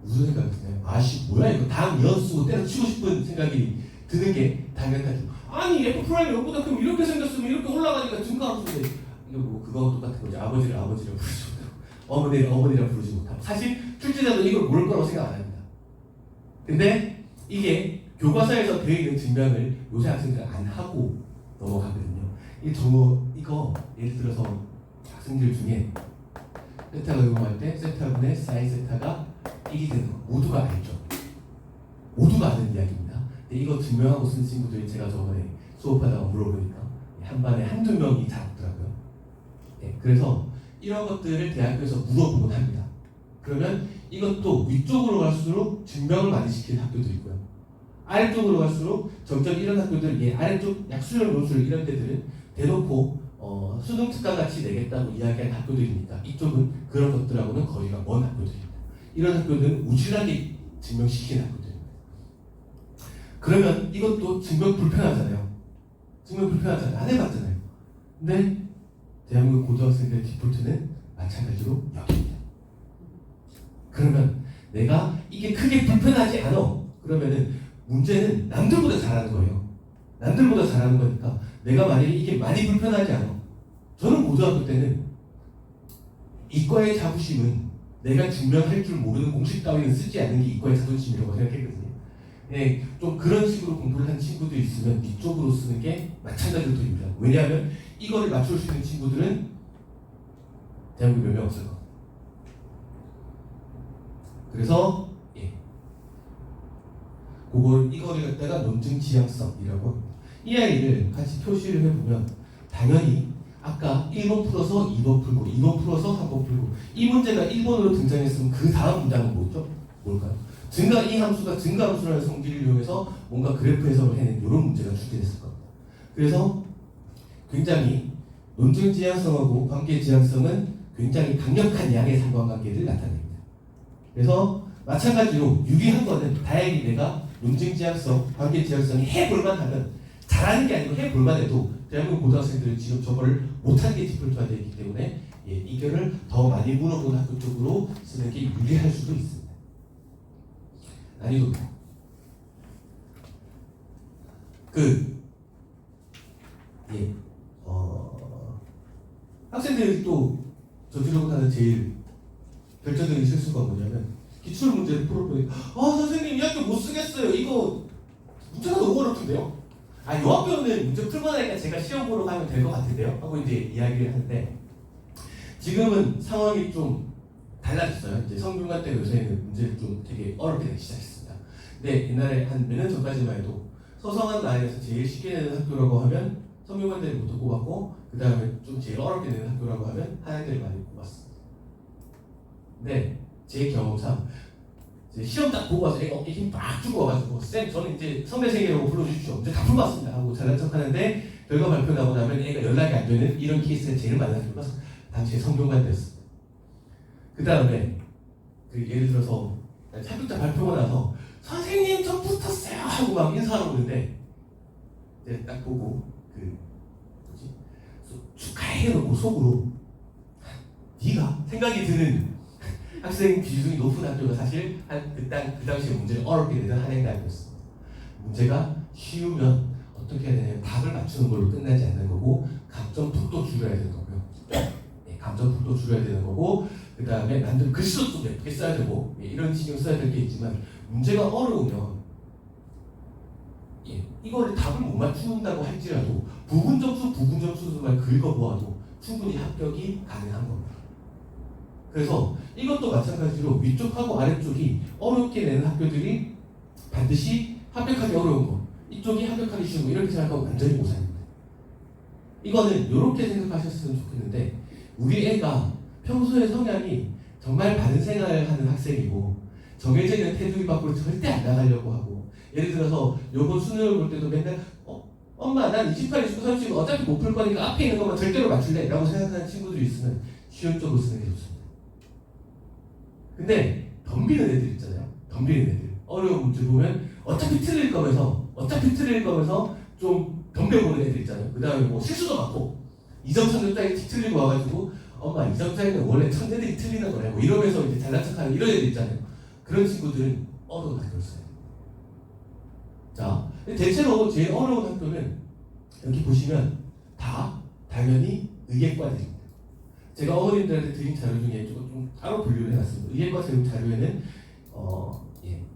무슨 생각이세요? 아씨 뭐야 이거 다음 연수 때려치고 싶은 생각이 드는 게 당연하죠. 아니 F' 0보다 크면 이렇게 생겼으면 이렇게 올라가니까 증가함수인데 이거 뭐 그거 똑같은 거죠. 아버지를 아버지라 부르지 못하고 어머니를 어머니라 부르지 못하고 사실 출제자도 이걸 모를 거라고 생각 안 합니다. 근데 이게 교과서에서 되어 있는 증명을 요새 학생들은 안 하고 넘어가거든요. 이거 예를 들어서 학생들 중에 세타가 이용할 때 세타분의 사인 세타가 1이 되는 거 모두가 알죠. 모두가 아는 이야기입니다. 근데 이거 증명하고 쓴 친구들이 제가 저번에 수업하다가 물어보니까 한 반에 한두 명이 잘 없더라고요. 네, 그래서 이런 것들을 대학교에서 물어보곤 합니다. 그러면 이것도 위쪽으로 갈수록 증명을 많이 시키는 학교도 있고요. 아래쪽으로 갈수록 점점 이런 학교들, 아래쪽 약수열 논술 이런 데들은 대놓고 수능 특강 같이 내겠다고 이야기한 학교들이니까 이쪽은 그런 것들하고는 거리가 먼 학교들입니다. 이런 학교들은 우질하게 증명시키는 학교들입니다. 그러면 이것도 증명 불편하잖아요. 안 해봤잖아요. 근데 대한민국 고등학생들의 디폴트는 마찬가지로 여기입니다. 그러면 내가 이게 크게 불편하지 않아. 그러면은 문제는 남들보다 잘하는 거예요. 남들보다 잘하는 거니까 내가 만약에 이게 많이 불편하지 않아. 저는 고등학교 때는 이과의 자부심은 내가 증명할 줄 모르는 공식 따위는 쓰지 않는 게 이과의 자존심이라고 생각했거든요. 네, 좀 그런 식으로 공부를 한 친구들이 있으면 이쪽으로 쓰는 게 마찬가지로 더 유리하고 왜냐하면 이거를 맞출 수 있는 친구들은 대한민국에 몇 명 없을 거예요. 그래서 이거를 갖다가 논증 지향성이라고 합니다. 이 아이를 같이 표시를 해보면 당연히 아까 1번 풀어서 2번 풀고 2번 풀어서 3번 풀고 이 문제가 1번으로 등장했으면 그 다음 문장은 뭐죠? 뭘까요? 이 함수가 증가함수라는 성질을 이용해서 뭔가 그래프 해석을 해낸 이런 문제가 출제됐을 겁니다. 그래서 굉장히 논증 지향성하고 관계 지향성은 굉장히 강력한 양의 상관관계를 나타냅니다. 그래서 마찬가지로 유리한 거는 다행히 내가 논증 지향성, 관계 지향성이 해볼만 하면 잘하는 게 아니고 해볼만 해도 대한민국 고등학생들은 지금 저거를 못하는 게 디폴트가 되어 있기 때문에 이거를 더 많이 물어보는 학교 쪽으로 쓰는 게 유리할 수도 있습니다. 난이도입니다. 학생들이 또 저지르고 하는 제일 결정적인 실수가 뭐냐면 기출 문제를 풀어보니까 선생님 이 학교 못 쓰겠어요. 이거 문제가 너무 어렵던데요? 요 학교는 문제 풀고 나니까 제가 시험 보러 가면 될 것 같은데요? 하고 이제 이야기를 하는데 지금은 상황이 좀 달라졌어요. 이제 성균관 때 요새는 문제를 좀 되게 어렵게 내기 시작했습니다. 근데 옛날에 한 몇 년 전까지만 해도 서성한 라인에서 제일 쉽게 내는 학교라고 하면 성균관 때부터 꼽았고 그 다음에 좀 제일 어렵게 내는 학교라고 하면 한양대를 많이 꼽았습니다. 근데 제 경험상 시험 딱 보고 와서 애가 어깨에 힘 빡 주고 와가지고 쌤 저는 이제 선배생이라고 불러주십시오. 이제 다 풀고 왔습니다 하고 잘난 척하는데 결과 발표 나고 나면 애가 연락이 안 되는 이런 케이스가 제일 많은 학교가 당시에 성균관 때였습니다. 그 다음에 예를 들어서 합격자 발표가 나서 선생님 저 붙었어요 하고 막 인사하러 오는데 이제 딱 보고 축하해 놓고 속으로 네가 생각이 드는 학생 비중이 높은 학교가 사실 그 당시에 문제를 어렵게 내던 한양대학교였습니다. 문제가 쉬우면 어떻게 해야 되냐면 답을 맞추는 걸로 끝나지 않는 거고 감점폭도 줄여야 되는 거고요. 감점폭도 줄여야 되는 거고 그 다음에 남들 글씨도 좀 예쁘게 써야 되고 이런 신경 써야 될 게 있지만 문제가 어려우면 이거를 답을 못 맞춘다고 할지라도 부분 점수만 긁어보아도 충분히 합격이 가능한 겁니다. 그래서 이것도 마찬가지로 위쪽하고 아래쪽이 어렵게 내는 학교들이 반드시 합격하기 어려운 거, 이쪽이 합격하기 쉬운 거 이렇게 생각하고 완전히 오산입니다. 이거는 이렇게 생각하셨으면 좋겠는데 우리 애가 평소에 성향이 정말 바른 생활을 하는 학생이고 정해져 있는 테두리 밖으로 절대 안 나가려고 하고 예를 들어서 요번 수능을 볼 때도 맨날 엄마 난 28, 29, 30 어차피 못 풀 거니까 앞에 있는 것만 절대로 맞출래 라고 생각하는 친구들이 있으면 쉬운 쪽으로 쓰는 게 좋습니다. 근데 덤비는 애들 있잖아요. 덤비는 애들. 어려운 문제 보면 어차피 틀릴 거면서 좀 덤벼보는 애들 있잖아요. 그 다음에 뭐 실수도 많고 2점 3점 짜리 틀리고 와가지고 엄마 2점 짜리는 원래 천재들이 틀리는 거래 뭐 이러면서 이제 잘난 척하는 이런 애들 있잖아요. 그런 친구들은 어려운 학교를 써요. 자, 대체로 제일 어려운 학교는 여기 보시면 다 당연히 의예과들입니다. 제가 어머님들한테 드린 자료 중에 좀 따로 분류를 해놨습니다. 의예과 자료에는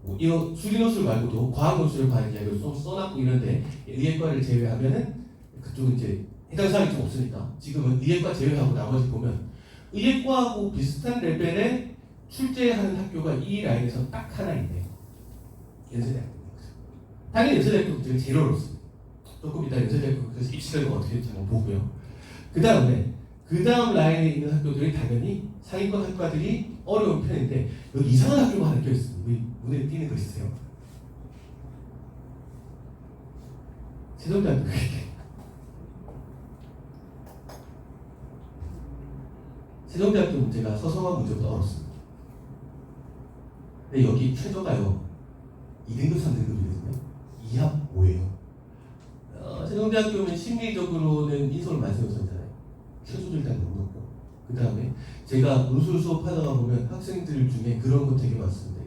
뭐 이런 수리 노출 말고도 과학 노출을 관한 이야기를 좀 써놨고 이런데 의예과를 제외하면은 그쪽은 이제 해당 사항이 좀 없으니까 지금은 의예과 제외하고 나머지 보면 의예과하고 비슷한 레벨에 출제하는 학교가 이 라인에서 딱 하나 있네요. 연세대학교. 당연히 연세대학교 지금 제일 어렵습니다. 조금 이따 연세대학교 그래서 입시를 어떻게 될지 한번 보고요. 그 다음 라인에 있는 학교들이 당연히 상위권 학과들이 어려운 편인데 여기 이상한 학교가 하나 껴있습니다. 우리 눈에 띄는 거 있으세요? 세종대학교. 세종대학교 문제가 서성한 문제보다 어렵습니다. 근데 여기 최저가요 2등급 3등급이거든요. 2합 5예요. 세종대학교는 심리적으로는 인솔을 많이 세웠잖아요. 최소도 일단 너무 높고 그 다음에 제가 논술 수업하다가 보면 학생들 중에 그런 거 되게 많습니다.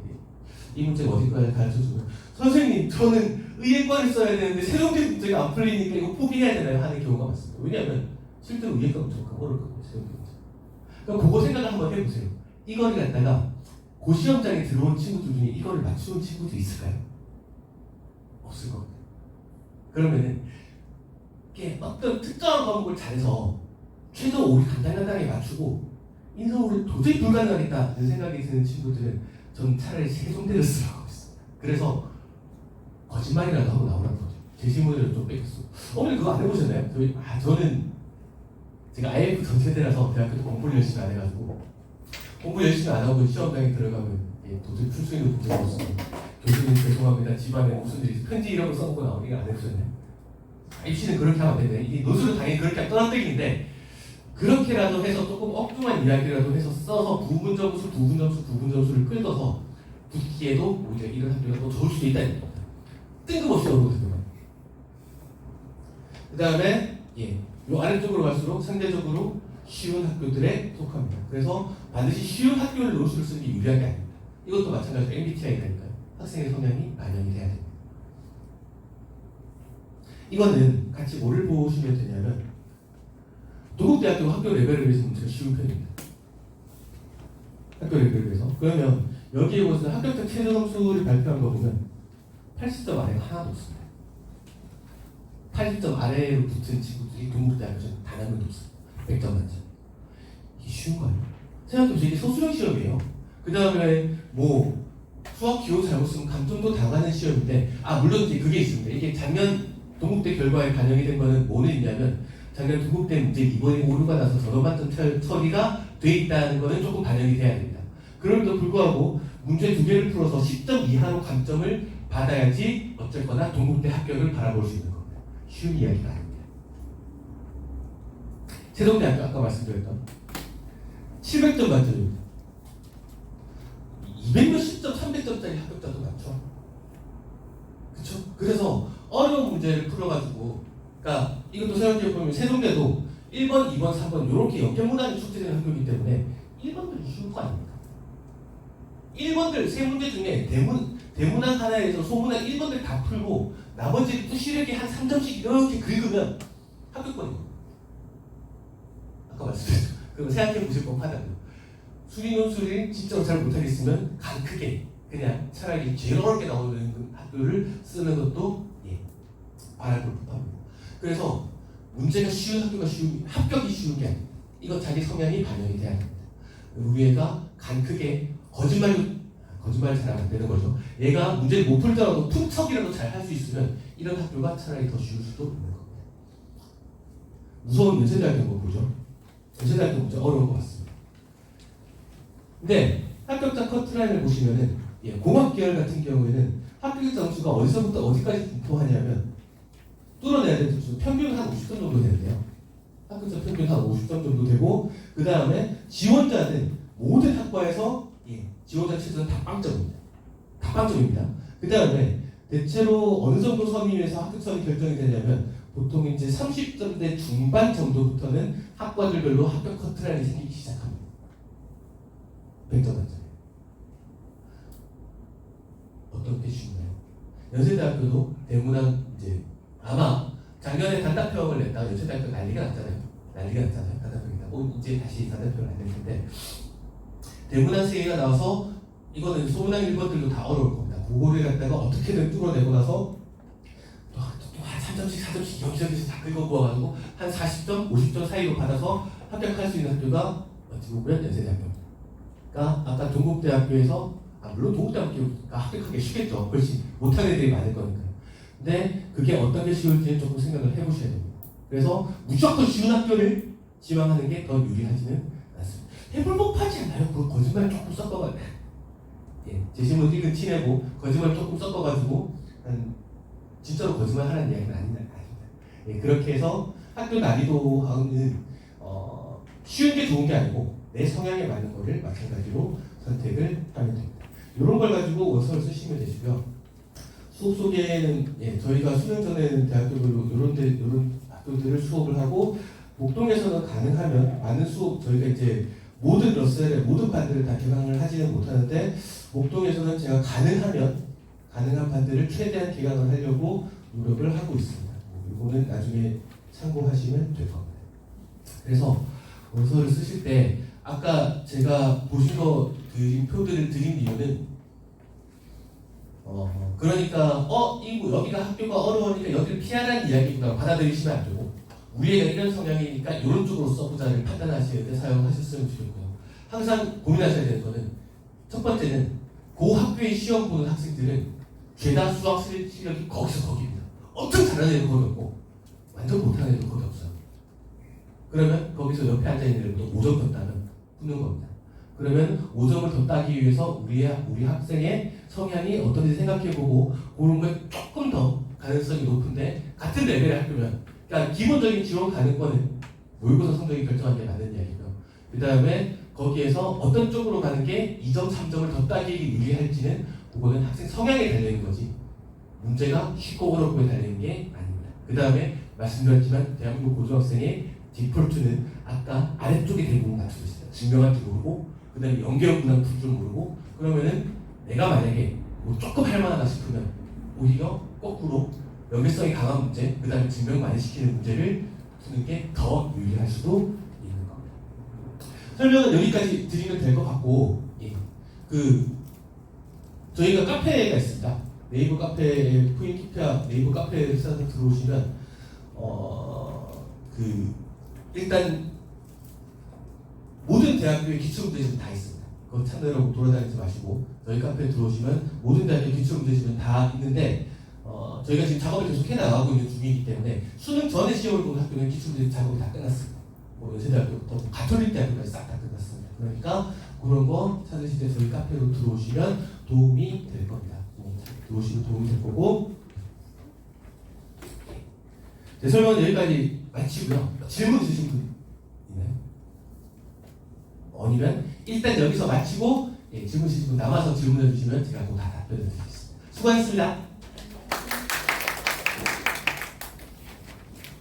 이 문제가 어디까지 가르쳐주면 선생님 저는 의예과를 써야 되는데 세종대 문제가 안 풀리니까 이거 포기해야 되나요? 하는 경우가 많습니다. 왜냐하면 실제로 의예과 문제가 어렵거든요. 세종대 문제. 그럼 그거 생각을 한번 해보세요. 이거를 갖다가 고시험장에 들어온 친구들 중에 이거를 맞추는 친구도 있을까요? 없을 것 같아요. 그러면은 이게 어떤 특정한 과목을 잘해서 최소 5를 간단하게 맞추고 인서울을 도저히 불가능하겠다는 생각이 드는 친구들은 전 차라리 세종대를 쓰라고 했습니다. 그래서 거짓말이라도 하고 나오라는 거죠. 제 질문을 좀 뺏겼어. 어머니 그거 안 해보셨나요? 저는 제가 IF 전세대라서 대학교 때 공부를 열심히 안 해가지고 공부 열심히 안 하고 시험장에 들어가면 도저히 풀 수 있는 문제가 없습니다. 교수님 죄송합니다. 집안에 무슨 일이 편지 이런 거 써놓고 나오니까 안 해보셨나요? 입시는 그렇게 하면 안 되네. 이 논술은 당연히 그렇게 하면 떠난뜨기인데 그렇게라도 해서 조금 엉뚱한 이야기라도 해서 써서 부분 점수를 끌어서 붙기에도 오히려 이런 학교가 더 좋을 수도 있다는 겁니다. 뜬금없이 어려운 학교만. 그 다음에 요 아래쪽으로 갈수록 상대적으로 쉬운 학교들에 속합니다. 그래서 반드시 쉬운 학교를 논술을 쓰는 게 유리한 게 아닙니다. 이것도 마찬가지로 MBTI니까요. 학생의 성향이 반영이 돼야 됩니다. 이거는 같이 뭐를 보시면 되냐면 동국대학교 학교 레벨을 위해서 문제가 쉬운 편입니다. 학교 레벨을 위해서. 그러면 여기에 보시면 합격자 최저 점수를 발표한 거 보면 80점 아래가 하나도 없습니다. 80점 아래로 붙은 친구들이 동국대학교에서는 단 한 명도 없습니다. 100점 만점. 이게 쉬운 거예요. 생각해보세요. 이게 소수령 시험이에요. 그 다음에 뭐 수학 기호 잘못 쓰면 감점도 당하는 시험인데 물론 이제 그게 있습니다. 이게 작년 동국대 결과에 반영이 된 거는 뭐는 있냐면 작년 동국대 문제 이번에 오류가 나서 전원 만점 처리가 돼 있다는 거는 조금 반영이 돼야 됩니다. 그럼에도 불구하고 문제 2개를 풀어서 10점 이하로 감점을 받아야지 어쨌거나 동국대 합격을 바라볼 수 있는 겁니다. 쉬운 이야기가 아닙니다. 세종대학교 아까 말씀드렸던 700점 만점입니다. 200몇십 점, 300점짜리 합격자도 많죠. 그쵸? 그래서 어려운 문제를 풀어가지고 그러니까 이것도 생각해보면 세종대도 1번, 2번, 3번 이렇게 연결문항이 출제되는 학교이기 때문에 1번들이 쉬운 거 아닙니까? 1번들 세 문제 중에 대문항 하나에서 소문항 1번들 다 풀고 나머지 부실하게 한 3점씩 이렇게 긁으면 합격권이거든요. 아까 말씀드렸죠. 그럼 생각해 보실 법하다고요. 수리 논술이 진짜 잘 못하겠으면 간 크게 그냥 차라리 제일 어렵게 나오는 학교를 쓰는 것도 바랄 법합니다. 그래서 문제가 쉬운 학교가 합격이 쉬운 게 아닙니다. 이거 자기 성향이 반영이 돼야 됩니다. 우리 애가 간 크게 거짓말 잘 안 되는 거죠. 얘가 문제를 못 풀더라도 푼척이라도 잘 할 수 있으면 이런 학교가 차라리 더 쉬울 수도 있는 겁니다. 무서운 연세대학교 한번 보죠. 연세대학교 문제 어려운 것 같습니다. 근데 합격자 커트라인을 보시면은 공학 계열 같은 경우에는 합격자 점수가 어디서부터 어디까지 분포하냐면 뚫어내야 될 점수 평균 한 50점 정도 되는데요. 학교에서 평균 한 50점 정도 되고 그 다음에 지원자는 모든 학과에서 지원자 최소는 다 빵점입니다. 다 빵점입니다. 그 다음에 대체로 어느 정도 선임에서 합격선이 결정이 되냐면 보통 이제 30점대 중반 정도부터는 학과들별로 합격 커트라인이 생기기 시작합니다. 100점 만점에. 어떤 게 쉽나요? 연세대학교도 대문안 이제 아마 작년에 단답형을 냈다가 연세대학교 난리가 났잖아요. 단답형이 나고 이제 다시 단답형을 안 낼 텐데 대문안 3개가 나와서 이거는 소문난 1번들도 다 어려울 겁니다. 그거를 갖다가 어떻게든 뚫어내고 나서 또 한 3점씩 4점씩 여기저기서 다 긁어모아가지고 한 40점, 50점 사이로 받아서 합격할 수 있는 학교가 어찌 보면 연세대학교. 그러니까 아까 동국대학교에서 물론 동국대학교가 합격하기 쉽겠죠. 훨씬 못하는 애들이 많을 거니까요. 근데 그게 어떤 게 쉬울지는 조금 생각을 해보셔야 됩니다. 그래서 무조건 쉬운 학교를 지망하는 게 더 유리하지는 않습니다. 해볼 법하지 않나요? 그 거짓말 조금 섞어가지고 제시문 읽은 티내고 거짓말 조금 섞어가지고 진짜로 거짓말 하는 이야기는 아닙니다. 그렇게 해서 학교 난이도는 쉬운 게 좋은 게 아니고 내 성향에 맞는 거를 마찬가지로 선택을 하면 됩니다. 이런 걸 가지고 원서를 쓰시면 되시고요. 수업 소개는 저희가 수능 전에는 대학교별로 이런 학교들을 수업을 하고 목동에서는 가능하면 많은 수업 저희가 이제 모든 러셀의 모든 반들을 다 개강을 하지는 못하는데 목동에서는 제가 가능한 반들을 최대한 개강을 하려고 노력을 하고 있습니다. 이거는 나중에 참고하시면 될 겁니다. 그래서 원서를 쓰실 때 아까 제가 보신 거 드린 표들을 드린 이유는 그러니까 여기가 학교가 어려우니까 여기를 피하라는 이야기구나 받아들이시면 안 되고 우리 애가 이런 성향이니까 이런 쪽으로 써보자를 판단하실 때 사용하셨으면 좋겠고요. 항상 고민하셔야 되는 거는 첫 번째는 그 학교의 시험 보는 학생들은 죄다 수학 실력이 거기서 거기입니다. 엄청 잘하는 애도 거기 없고 완전 못하는 애도 거기 없어요. 그러면 거기서 옆에 앉아있는 애들도 5점 더 따면 붙는 겁니다. 그러면 5점을 더 따기 위해서 우리 학생의 성향이 어떤지 생각해보고 그런 거에 조금 더 가능성이 높은데 같은 레벨의 학교면 그러니까 기본적인 지원 가능권은 모의고사 성적이 결정하는 게 맞는 이야기고요. 그 다음에 거기에서 어떤 쪽으로 가는 게 2점, 3점을 더 따기에 유리할지는 그거는 학생 성향에 달려있는 거지 문제가 쉽고 어렵고에 달리는 게 아닙니다. 그 다음에 말씀드렸지만 대한민국 고등학생의 디폴트는 아까 아래쪽에 대부분 맞추고 있어요. 증명할 줄 모르고 그 다음에 연계형 분할 풀 줄 모르고 그러면은 내가 만약에 뭐 조금 할만하다 싶으면 오히려 거꾸로 연계성이 강한 문제 그 다음에 증명 많이 시키는 문제를 푸는 게 더 유리할 수도 있는 겁니다. 설명은 여기까지 드리면 될 것 같고 저희가 카페가 있습니다. 네이버 카페에 푸인키피아 네이버 카페에 찾아서 들어오시면 일단 모든 대학교의 기출문제집은 다 있습니다. 그거 찾느라고 돌아다니지 마시고 저희 카페에 들어오시면 모든 대학교의 기출문제집은 다 있는데 저희가 지금 작업을 계속 해나가고 있는 중이기 때문에 수능 전에 시험을 보는 학교는 기출문제 작업이 다 끝났습니다. 연세대학교부터 가톨릭 대학교까지 싹 다 끝났습니다. 그러니까 그런 거 찾으실 때 저희 카페로 들어오시면 도움이 될 겁니다. 들어오시면 도움이 될 거고 제 설명은 여기까지 마치고요. 질문 있으신 분 있나요? 아니면 일단 여기서 마치고 질문 있으신 분 남아서 질문해 주시면 제가 또 다 답변해 드리겠습니다. 수고하셨습니다.